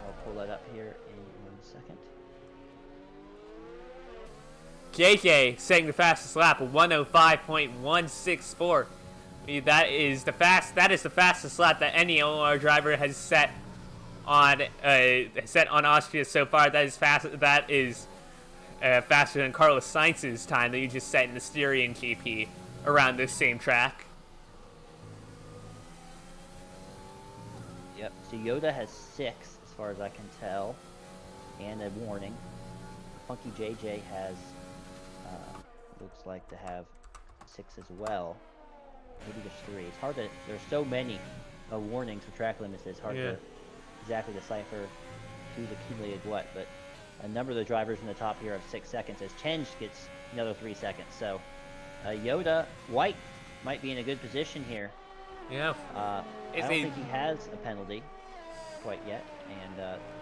S2: I'll pull that up here in 1 second.
S1: JJ setting the fastest lap of 105.164. That is the fastest lap that any LOR driver has set on Austria so far. That is fast. That is faster than Carlos Sainz's time that you just set in the Styrian GP around this same track.
S2: Yep. So Yoda has 6, as far as I can tell, and a warning. Funky JJ has looks like to have 6 as well. Maybe just 3. It's hard to. There's so many warnings for track limits. It's hard to exactly decipher who's accumulated what. But a number of the drivers in the top here have 6 seconds. As Chenge gets another 3 seconds. So Yoda White might be in a good position here.
S1: Yeah.
S2: I don't think he has a penalty quite yet, and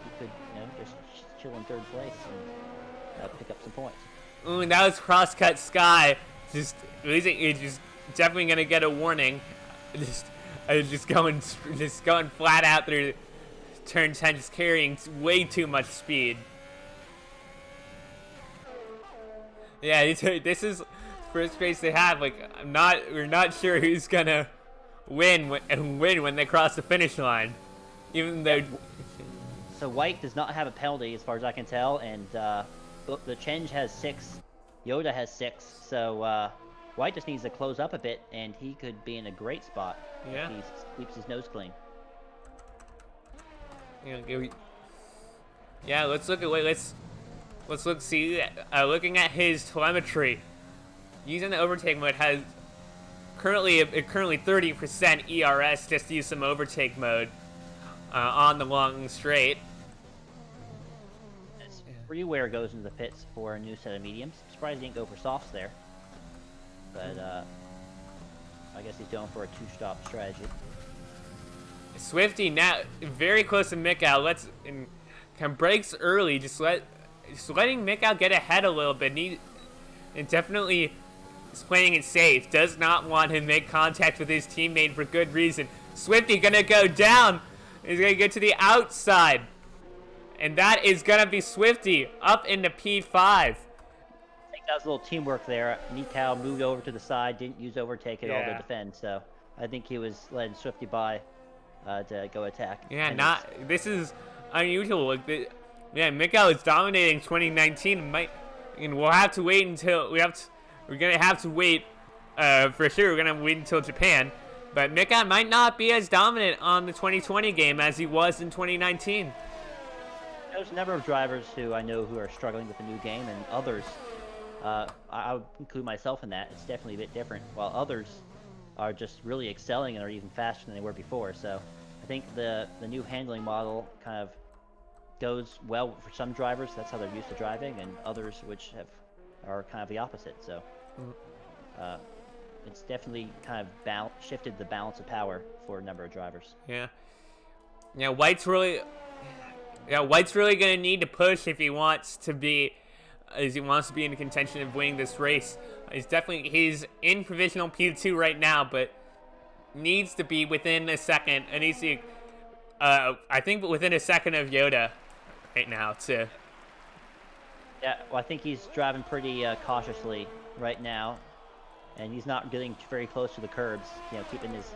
S2: he could, just chill in 3rd place and pick up some points.
S1: Ooh, that was Crosscut Sky. Just definitely gonna get a warning. Just going flat out through turn 10, just carrying way too much speed. Yeah, this is the first race they have. Like, we're not sure who's gonna win when they cross the finish line, even though.
S2: So White does not have a penalty, as far as I can tell, and the Chenge has 6, Yoda has 6. So White just needs to close up a bit, and he could be in a great spot if he keeps his nose clean.
S1: Yeah, let's look at looking at his telemetry. Using the overtake mode has currently 30% ERS just to use some overtake mode on the long straight.
S2: As Freeware goes into the pits for a new set of mediums. I'm surprised he didn't go for softs there, but I guess he's going for a 2-stop strategy.
S1: Swifty now very close to Mikau. Brakes early, just letting Mikau get ahead a little bit. And definitely is playing it safe. Does not want to make contact with his teammate for good reason. Swifty gonna go down. He's gonna go to the outside, and that is gonna be Swifty up into P5.
S2: I think that was a little teamwork there. Mikau moved over to the side, didn't use overtake at all to defend. So I think he was letting Swifty by to go attack.
S1: Yeah,
S2: And
S1: this is unusual. Like yeah, Mikhail is dominating 2019. And we'll have to wait until we're gonna have to wait for sure. We're gonna wait until Japan. But Mikhail might not be as dominant on the 2020 game as he was in 2019.
S2: There's a number of drivers who I know who are struggling with the new game, and others, I would include myself in that. It's definitely a bit different, while others are just really excelling and are even faster than they were before. So I think the new handling model kind of goes well for some drivers. That's how they're used to driving, and others which are kind of the opposite. So it's definitely kind of shifted the balance of power for a number of drivers.
S1: Yeah. Yeah, White's really gonna need to push if he wants to be in the contention of winning this race. He's in provisional P2 right now, but needs to be within a second. And needs to, I think, within a second of Yoda right now too.
S2: Yeah, well, I think he's driving pretty cautiously right now, and he's not getting very close to the curbs. You know, keeping his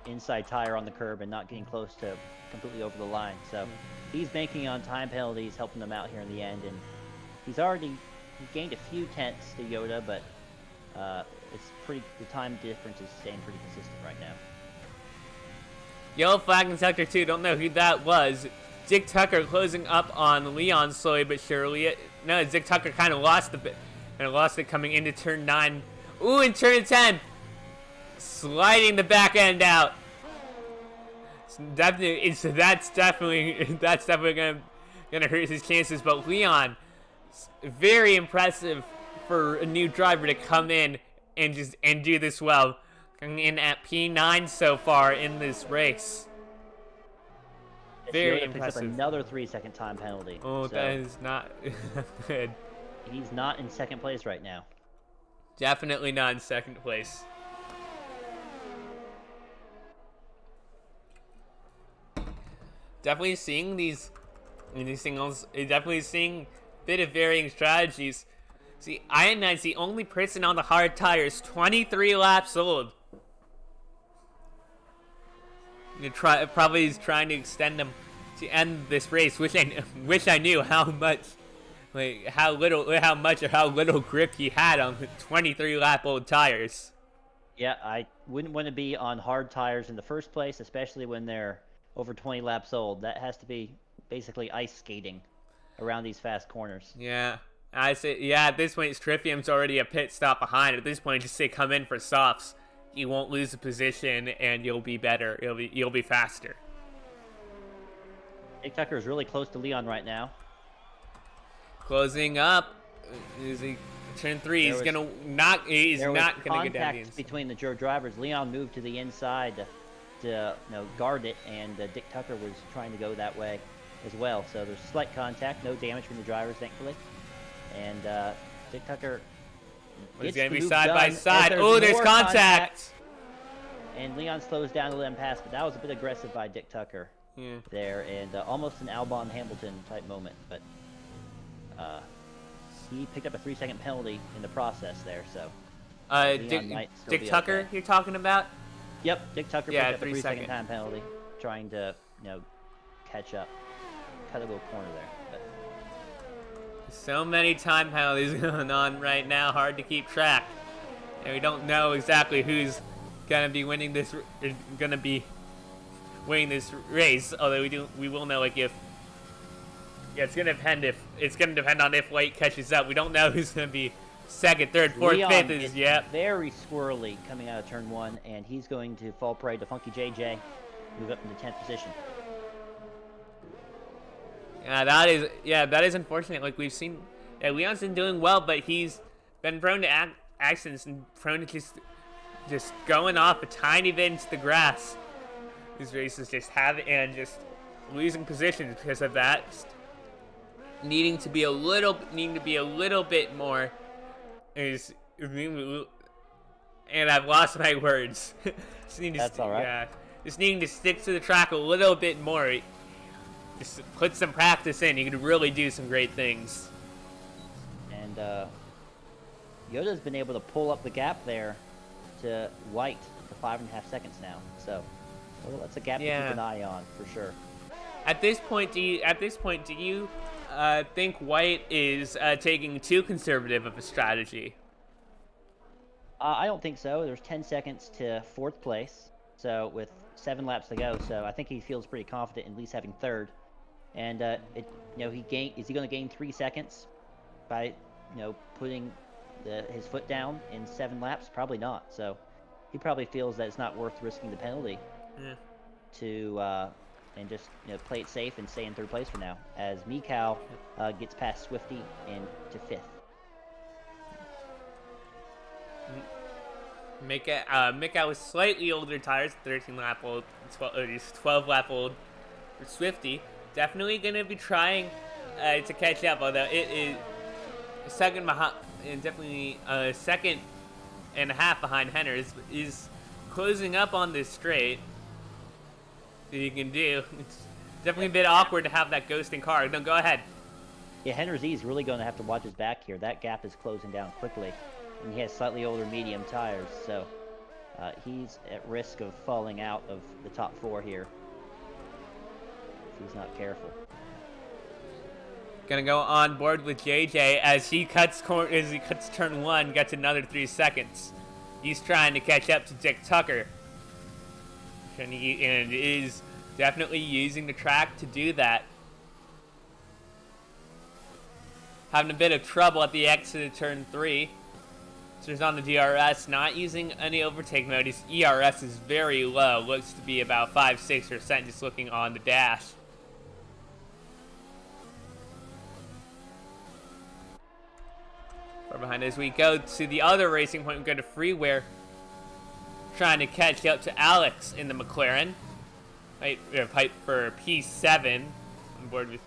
S2: inside tire on the curb and not getting close to completely over the line. So he's banking on time penalties, helping them out here in the end, and he gained a few tenths to Yoda, but the time difference is staying pretty consistent right now.
S1: Yellow flag in sector 2, don't know who that was. Dick Tucker closing up on Leon slowly but surely. No, Dick Tucker kind of lost it coming into turn 9. Ooh, in turn 10, sliding the back end out. That's definitely gonna hurt his chances. But Leon, very impressive for a new driver to come in and do this well. Coming in at P9 so far in this race. Very impressive.
S2: Picks up another 3-second time penalty.
S1: Oh, so that is not good.
S2: He's not in second place right now.
S1: Definitely not in second place. Definitely seeing these singles. Definitely seeing a bit of varying strategies. See, Iron Knight's the only person on the hard tires, 23 laps old. Probably is trying to extend them to end this race. Wish I knew how much little grip he had on the 23 lap old tires.
S2: Yeah, I wouldn't want to be on hard tires in the first place, especially when they're over 20 laps old. That has to be basically ice skating around these fast corners.
S1: Yeah, I say at this point, Striphium's already a pit stop behind. At this point, just say come in for softs. You won't lose the position, and you'll be better. You'll be faster.
S2: Dick Tucker is really close to Leon right now.
S1: Closing up. Turn 3. He's not gonna get down the inside.
S2: Between the drivers, Leon moved to the inside to guard it, and Dick Tucker was trying to go that way as well. So there's slight contact, no damage from the drivers, thankfully. And Dick Tucker.
S1: It's going to be side by side. Oh, there's contact.
S2: And Leon slows down to let him pass, but that was a bit aggressive by Dick Tucker there, and almost an Albon Hamilton type moment. But he picked up a 3-second penalty in the process there. So
S1: Dick Tucker, okay. You're talking about?
S2: Yep, Dick Tucker picked up a 3-second time penalty, trying to catch up, cut a little corner there. But
S1: so many time penalties going on right now, hard to keep track. And we don't know exactly who's gonna be winning this race. Although we will know if it's gonna depend on if White catches up. We don't know who's gonna be second, third, fourth,
S2: Leon
S1: fifth.
S2: Is very squirrely coming out of turn 1, and he's going to fall prey to Funky JJ, move up into 10th position.
S1: Yeah, that is unfortunate. Like we've seen, Leon's been doing well, but he's been prone to accidents and prone to just going off a tiny bit into the grass. These races just losing positions because of that. Just needing to be a little bit more. And I've lost my words.
S2: That's all right.
S1: Yeah, just needing to stick to the track a little bit more. Just put some practice in. You can really do some great things.
S2: And Yoda's been able to pull up the gap there to White for 5.5 seconds now. So Well, that's a gap to keep an eye on for sure.
S1: At this point, do you think White is taking too conservative of a strategy?
S2: I don't think so. There's 10 seconds to 4th place, so with 7 laps to go. So I think he feels pretty confident in at least having 3rd. And is he going to gain 3 seconds by putting his foot down in 7 laps? Probably not. So he probably feels that it's not worth risking the penalty to and just play it safe and stay in 3rd place for now. As Mikau gets past Swifty into 5th.
S1: Mikau with slightly older tires, 13 lap old, 12 lap old for Swifty. Definitely going to be trying to catch up, although it is a second behind, and definitely a second and a half behind Henner. Is closing up on this straight. That you can do. It's definitely a bit awkward to have that ghosting car. No, go ahead.
S2: Yeah, Henner Z's really going to have to watch his back here. That gap is closing down quickly. And he has slightly older medium tires, so he's at risk of falling out of the top 4 here if he's not careful.
S1: Gonna go on board with JJ as he cuts turn 1, gets another 3 seconds. He's trying to catch up to Dick Tucker, and is definitely using the track to do that. Having a bit of trouble at the exit of turn 3. So he's on the DRS, not using any overtake mode. His ERS is very low. Looks to be about 5-6% just looking on the dash. Far behind as we go to the other racing point, we go to Freeware. Trying to catch up to Alex in the McLaren. Pipe for P7. On board with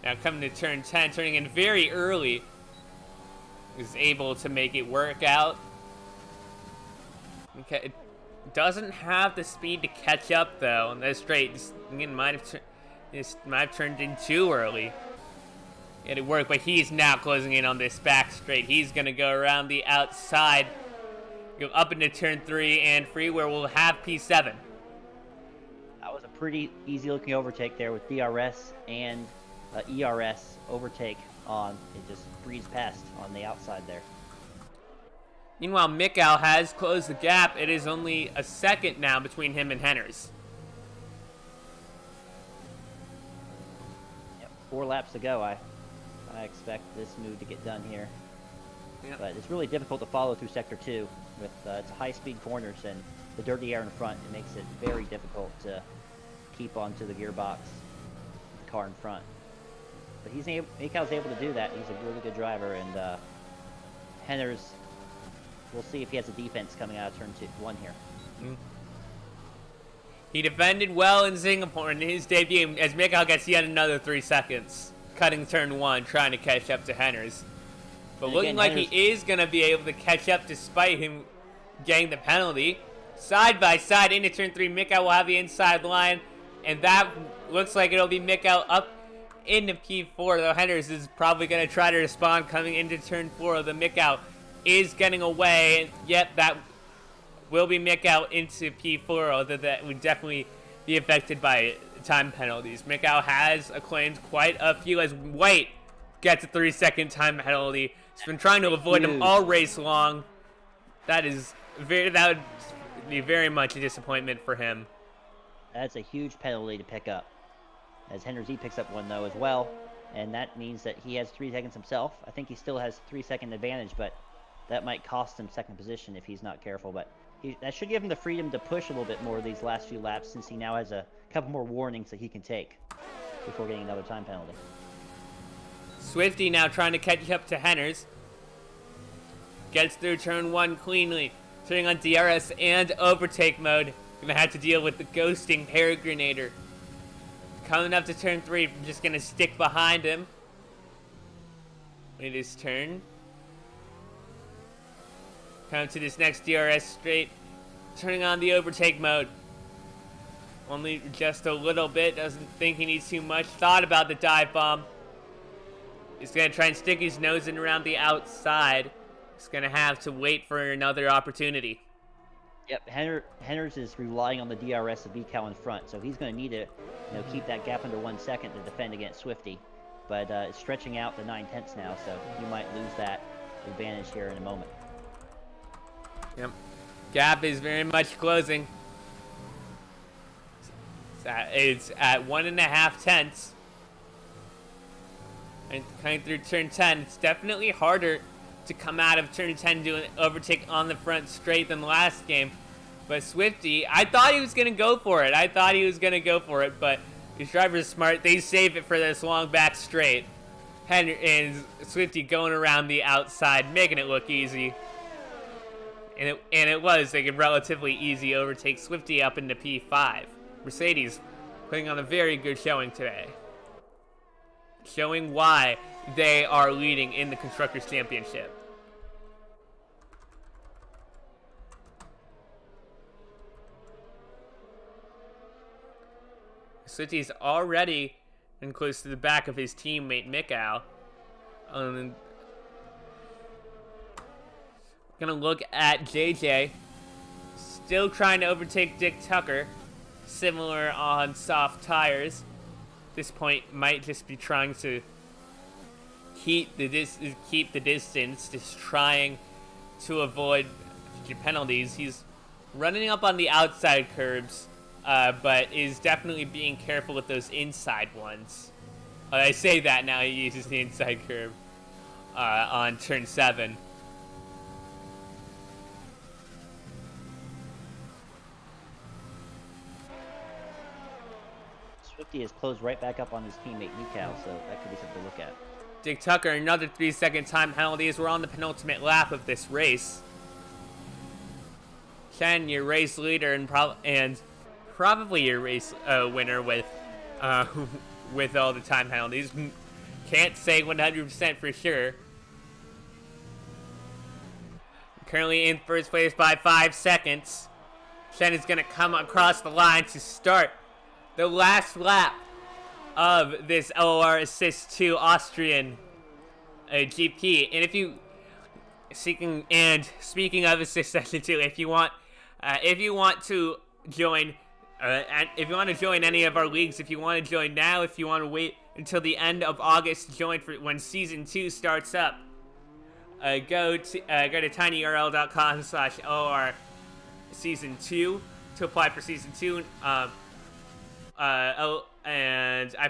S1: now coming to turn 10, turning in very early. Is able to make it work out. Okay, it doesn't have the speed to catch up though on this straight. This might have turned in too early. It worked, but he's now closing in on this back straight. He's gonna go around the outside, go up into turn 3, and Freeware will have P7.
S2: That was a pretty easy looking overtake there with DRS and ERS overtake on. It just breezed past on the outside there.
S1: Meanwhile, Mikau has closed the gap. It is only a second now between him and Henners.
S2: Yep, 4 laps to go. I expect this move to get done here. Yep. But it's really difficult to follow through Sector 2 with it's high-speed corners and the dirty air in front. It makes it very difficult to keep onto the gearbox, the car in front. But Mikau's able to do that. He's a really good driver, and Henners, we'll see if he has a defense coming out of turn 1 here.
S1: He defended well in Singapore in his debut, as Mikau gets yet another 3 seconds, cutting turn 1, trying to catch up to Henners. But and looking again, like he is going to be able to catch up despite him getting the penalty. Side by side into turn 3, Mikau will have the inside line, and that looks like it'll be Mikau up into P4, though Henners is probably going to try to respond coming into turn 4. The Mikau is getting away, and yet that will be Mikau into P4, although that would definitely be affected by time penalties. Mikau has acclaimed quite a few as White gets a 3-second time penalty. He's been trying to avoid them all race long. That would be very much a disappointment for him.
S2: That's a huge penalty to pick up. As Henry Z picks up one, though, as well. And that means that he has 3 seconds himself. I think he still has 3-second advantage, but that might cost him second position if he's not careful. But that should give him the freedom to push a little bit more these last few laps, since he now has a couple more warnings that he can take before getting another time penalty.
S1: Swifty now trying to catch up to Henners. Gets through turn 1 cleanly. Turning on DRS and overtake mode. Gonna have to deal with the ghosting Peregrinator. Coming up to turn 3, just gonna stick behind him. Wait his turn. Come to this next DRS straight. Turning on the overtake mode. Only just a little bit. Doesn't think he needs too much. Thought about the dive bomb. He's gonna try and stick his nose in around the outside. He's gonna have to wait for another opportunity.
S2: Yep, Henners is relying on the DRS of VCal in front, so he's going to need to, keep that gap under 1 second to defend against Swifty. But it's stretching out to 9/10 now, so he might lose that advantage here in a moment.
S1: Yep, gap is very much closing. It's at 1.5 tenths. And coming through turn 10, it's definitely harder to come out of turn 10 doing overtake on the front straight than the last game. But Swifty, I thought he was going to go for it. But his driver's smart. They save it for this long back straight. And Swifty going around the outside, making it look easy. And it was like a relatively easy overtake. Swifty up into P5. Mercedes putting on a very good showing today. Showing why they are leading in the Constructors' Championship. Swifty's already and close to the back of his teammate Mikau. Gonna look at JJ. Still trying to overtake Dick Tucker. Similar on soft tires. At this point, might just be trying to keep the distance, just trying to avoid penalties. He's running up on the outside curbs, but is definitely being careful with those inside ones. I say that now, he uses the inside curb on turn 7.
S2: Swifty has closed right back up on his teammate Mikau, so that could be something to look at.
S1: Dick Tucker, another 3-second time penalties. We're on the penultimate lap of this race. Chen, your race leader and probably your race winner with all the time penalties. Can't say 100% for sure. Currently in first place by 5 seconds. Chen is going to come across the line to start the last lap of this LOR Assist 2 Austrian GP. And speaking of Assist Session 2, if you want to join any of our leagues, if you want to join now, if you want to wait until the end of August to join for when Season 2 starts up, go to tinyurl.com/LOR Season 2 to apply for Season 2. And I'm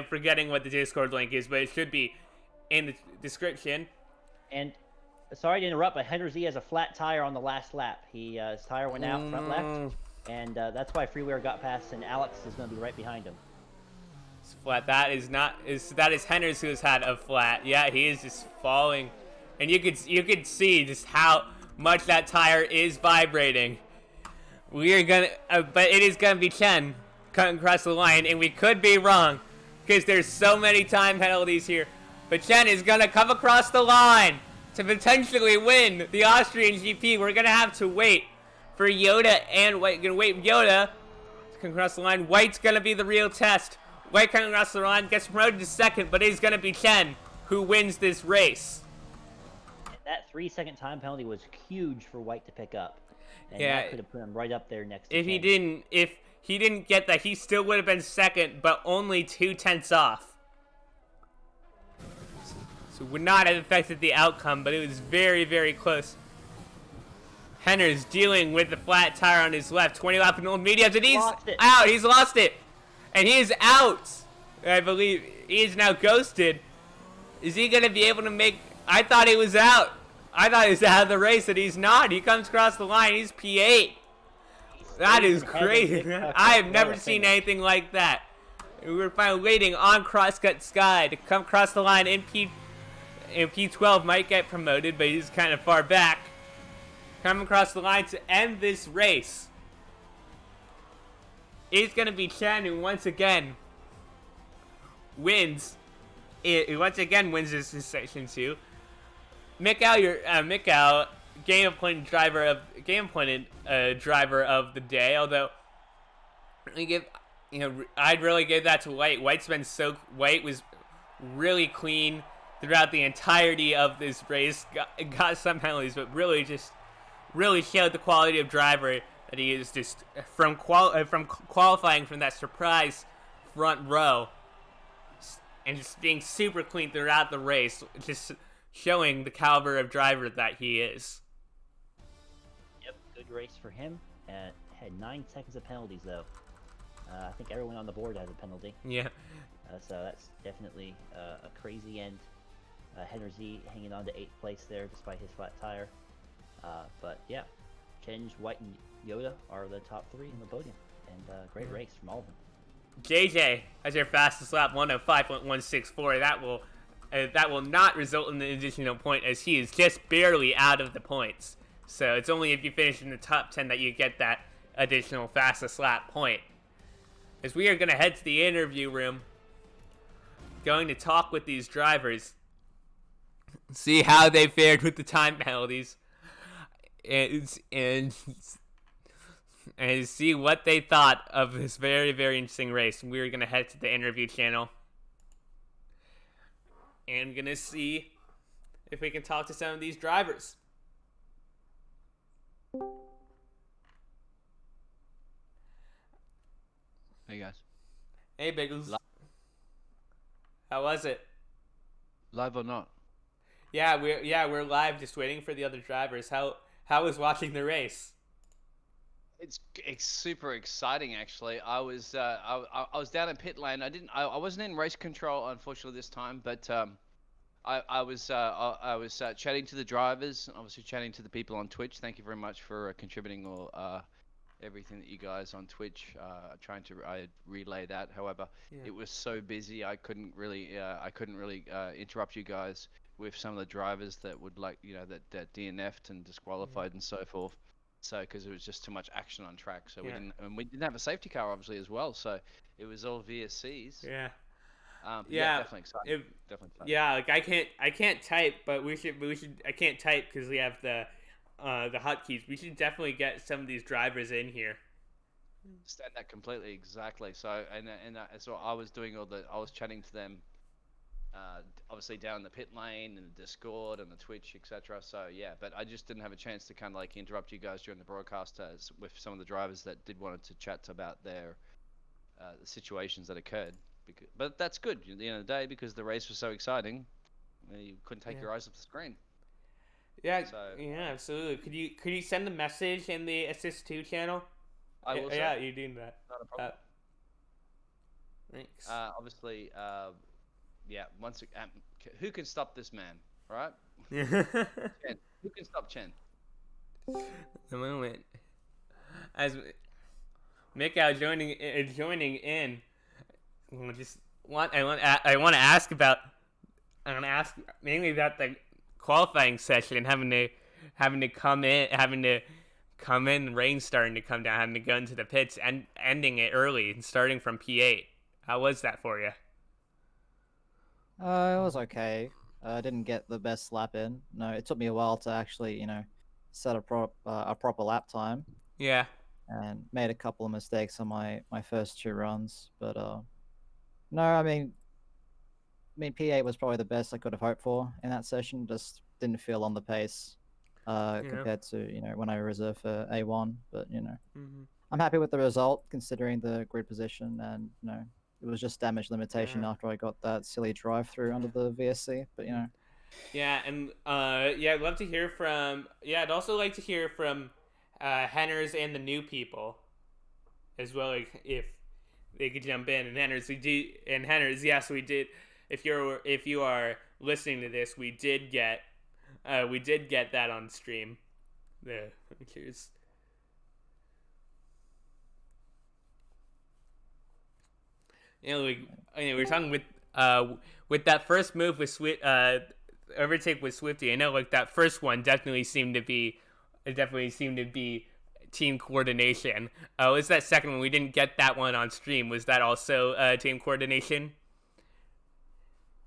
S1: forgetting what the Discord link is, but it should be in the description.
S2: And sorry to interrupt, but Henry Z has a flat tire on the last lap. His tire went out front left, and that's why Freeware got past, and Alex is going to be right behind him.
S1: It's flat. That is Henry who's had a flat. Yeah, he is just falling, and you could see just how much that tire is vibrating. We are gonna, but it is gonna be Chen cutting across the line, and we could be wrong because there's so many time penalties here. But Chen is gonna come across the line to potentially win the Austrian GP. We're gonna have to wait for Yoda and White. Gonna wait Yoda to come across the line. White's gonna be the real test. White coming across the line gets promoted to second, but it is gonna be Chen who wins this race.
S2: That 3-second time penalty was huge for White to pick up. And
S1: yeah,
S2: that could have put him right up there next to
S1: if
S2: Chen.
S1: he didn't get that, he still would have been second, but only 2 tenths off. So it would not have affected the outcome, but it was very, very close. Henner's dealing with the flat tire on his left. 20 lap and old mediums, and he's out. He's lost it. And he is out. I believe he is now ghosted. Is he going to be able to make... I thought he was out. I thought he was out of the race, and he's not. He comes across the line. He's P8. That is crazy. I have never seen anything like that. We were finally waiting on Crosscut Sky to come across the line in P12. Might get promoted, but he's kind of far back. Come across the line to end this race. It's going to be Chen who once again wins. Once again wins this in Section 2. Mikau, game appointed driver of the day. Although, I'd really give that to White. White was really clean throughout the entirety of this race. Got some penalties, but really just really showed the quality of driver that he is. Just from qualifying from that surprise front row, and just being super clean throughout the race, just showing the caliber of driver that he is.
S2: Yep, good race for him. Had 9 seconds of penalties though. I think everyone on the board has a penalty.
S1: Yeah.
S2: So that's definitely a crazy end. Henry Z hanging on to 8th place there despite his flat tire. But yeah, Chenge, White, and Yoda are the top 3 in the podium. And great race from all of them.
S1: JJ has your fastest lap, 1:05.164. That will not result in an additional point, as he is just barely out of the points. So it's only if you finish in the top 10 that you get that additional fastest lap point. As we are going to head to the interview room, going to talk with these drivers, see how they fared with the time penalties, and see what they thought of this very, very interesting race. We're going to head to the interview channel and going to see if we can talk to some of these drivers.
S3: Hey guys.
S1: Hey Biggles. How was it?
S3: Live or not?
S1: Yeah, we're live, just waiting for the other drivers. How was watching the race?
S3: It's super exciting actually. I was down in pit lane. I wasn't in race control unfortunately this time, but I was chatting to the drivers, obviously chatting to the people on Twitch. Thank you very much for contributing all everything that you guys on Twitch trying to relay that. However, it was so busy I couldn't really interrupt you guys with some of the drivers that would that DNF'd and disqualified and so forth. So because it was just too much action on track, so we didn't have a safety car obviously as well. So it was all VSCs.
S1: Yeah.
S3: Definitely exciting. Definitely exciting.
S1: Yeah, like I can't type, but we should. I can't type because we have the hotkeys. We should definitely get some of these drivers in here.
S3: Understand that completely, exactly. So so I was doing I was chatting to them, obviously down in the pit lane and the Discord and the Twitch, etc. So yeah, but I just didn't have a chance to kind of like interrupt you guys during the broadcast with some of the drivers that did wanted to chat about their the situations that occurred. But that's good at the end of the day because the race was so exciting, you couldn't take your eyes off the screen.
S1: Yeah, yeah, absolutely. Could you send a message in the Assist 2 channel?
S3: I will.
S1: Yeah, you're doing that.
S3: Not a problem.
S1: Thanks.
S3: Obviously, who can stop this man, right?
S1: Yeah.
S3: Chen. Who can stop Chen?
S1: The moment as Mikau joining in, I want to ask mainly about the qualifying session and having to come in, rain starting to come down, having to go into the pits and ending it early and starting from P8. How was that for you?
S4: It was okay. I didn't get the best lap in. No, it took me a while to actually, set a proper lap time.
S1: Yeah.
S4: And made a couple of mistakes on my first 2 runs, but no, I mean P8 was probably the best I could have hoped for in that session. Just didn't feel on the pace compared to when I reserved for A1. But I'm happy with the result considering the grid position, and it was just damage limitation after I got that silly drive through under the VSC. But
S1: Yeah, and I'd love to hear from. Yeah, I'd also like to hear from Henners and the new people as well, like if they could jump in. And Henners, yes, we did. If you are listening to this, we did get that on stream. The pictures. We were talking with that first move with overtake with Swifty. I know like that first one definitely seemed to be team coordination. Was that second one? We didn't get that one on stream. Was that also team coordination?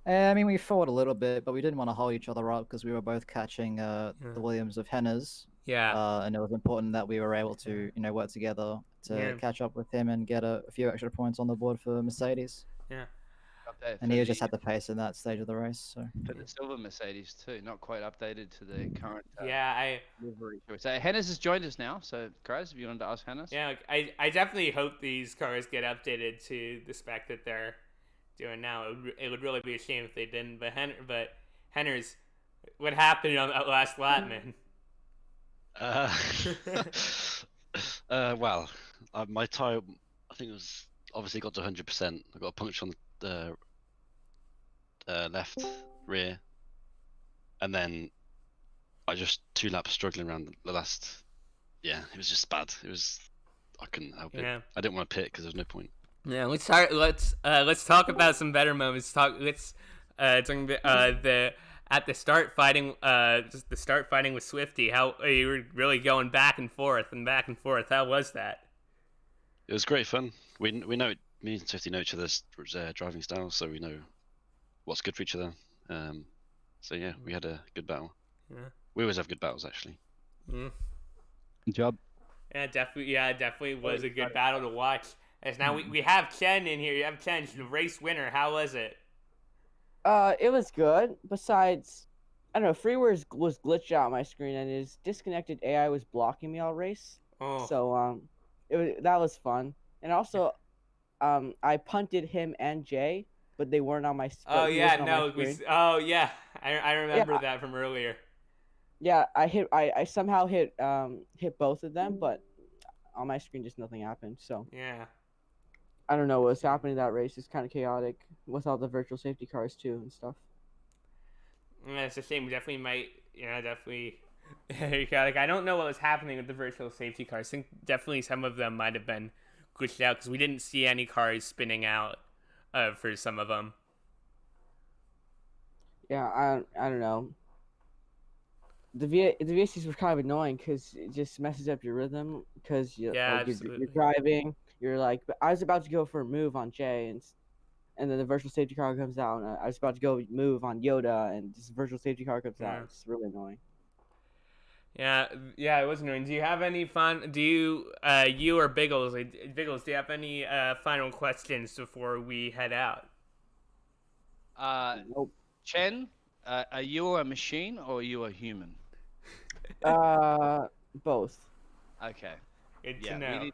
S4: I mean, we fought a little bit, but we didn't want to hold each other up because we were both catching the Williams of Henners.
S1: Yeah.
S4: And it was important that we were able to, work together to catch up with him and get a few extra points on the board for Mercedes.
S1: Yeah.
S3: Update
S4: and
S3: for
S4: he
S3: the,
S4: just had the pace in that stage of the race. So
S3: for the silver Mercedes too, not quite updated to the current
S1: Yeah,
S3: livery choice. Hennes has joined us now, so Kraz, if you wanted to ask Hennes.
S1: yeah, I definitely hope these cars get updated to the spec that they're doing now. It would really be a shame if they didn't. But Henner's, what happened on that last lap, man?
S5: Well, my tire, I think it was obviously got to 100%. I got a puncture on the left rear, and then I just 2 laps struggling around the last. Yeah, it was just bad. It was, I couldn't help it. I didn't want to pit because there was no point.
S1: Yeah, let's talk about some better moments. During the at the start fighting just the start fighting with Swifty. How you were really going back and forth and back and forth. How was that?
S5: It was great fun. We know, me and Swifty know each other's driving styles, so we know what's good for each other. So yeah, we had a good battle.
S1: Yeah.
S5: We always have good battles, actually.
S1: Mm.
S4: good job.
S1: Yeah, definitely was a good battle to watch. As now we have Chen in here. You have Chen, the race winner. How was it?
S6: It was good. Besides, I don't know, freeware was glitched out on my screen, and his disconnected AI was blocking me all race.
S1: Oh.
S6: So that was fun. And also, I punted him and Jay, but they weren't on my.
S1: Oh yeah, no,
S6: Oh
S1: yeah, I remember that from earlier.
S6: Yeah, I somehow hit both of them, but on my screen just nothing happened. So
S1: yeah.
S6: I don't know what's happening in that race. It's kind of chaotic with all the virtual safety cars too and stuff.
S1: Yeah, it's a shame. We definitely might, definitely. I don't know what was happening with the virtual safety cars. I think definitely some of them might have been glitched out because we didn't see any cars spinning out for some of them.
S6: Yeah, I don't know. The VSCs were kind of annoying because it just messes up your rhythm because you're driving. You're like, I was about to go for a move on Jay, and then the virtual safety car comes out, and I was about to go move on Yoda, and this virtual safety car comes out. It's really annoying.
S1: Yeah, it was annoying. Do you have any fun? Do you, you or Biggles, do you have any final questions before we head out?
S6: Nope.
S3: Chen, are you a machine or are you a human?
S6: Both.
S3: Okay.
S1: Good to know.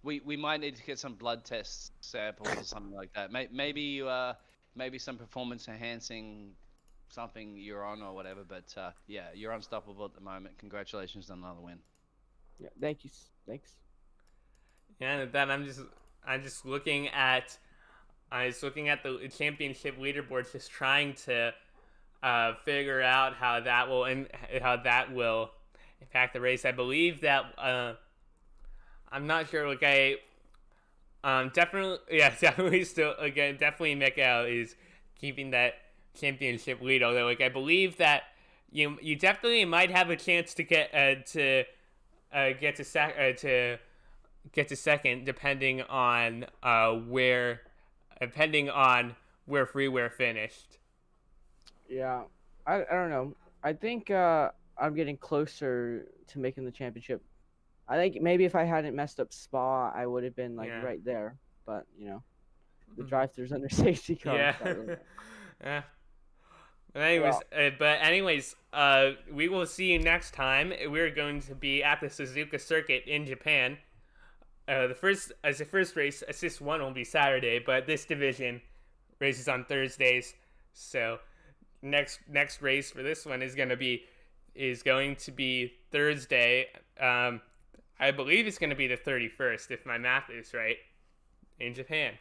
S3: We might need to get some blood test samples or something like that. Maybe some performance enhancing something you're on or whatever. But yeah, you're unstoppable at the moment. Congratulations on another win.
S6: Yeah, thank you. Thanks.
S1: Yeah, and then I'm just looking at the championship leaderboard, just trying to figure out how that will impact the race. I believe that I'm not sure. Like definitely still definitely Mikhail is keeping that championship lead. Although I believe that you definitely might have a chance to get to second, depending on where freeware finished.
S6: Yeah, I don't know. I think I'm getting closer to making the championship. I think maybe if I hadn't messed up Spa, I would have been right there. But the drive-throughs under safety cars.
S1: Yeah. But anyways, we will see you next time. We're going to be at the Suzuka Circuit in Japan. The first race, Assist 1 will be Saturday, but this division races on Thursdays. So next race for this one is going to be Thursday. I believe it's going to be the 31st, if my math is right, in Japan.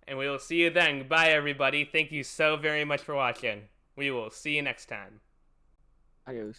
S1: And we will see you then. Goodbye, everybody. Thank you so very much for watching. We will see you next time.
S6: Adios.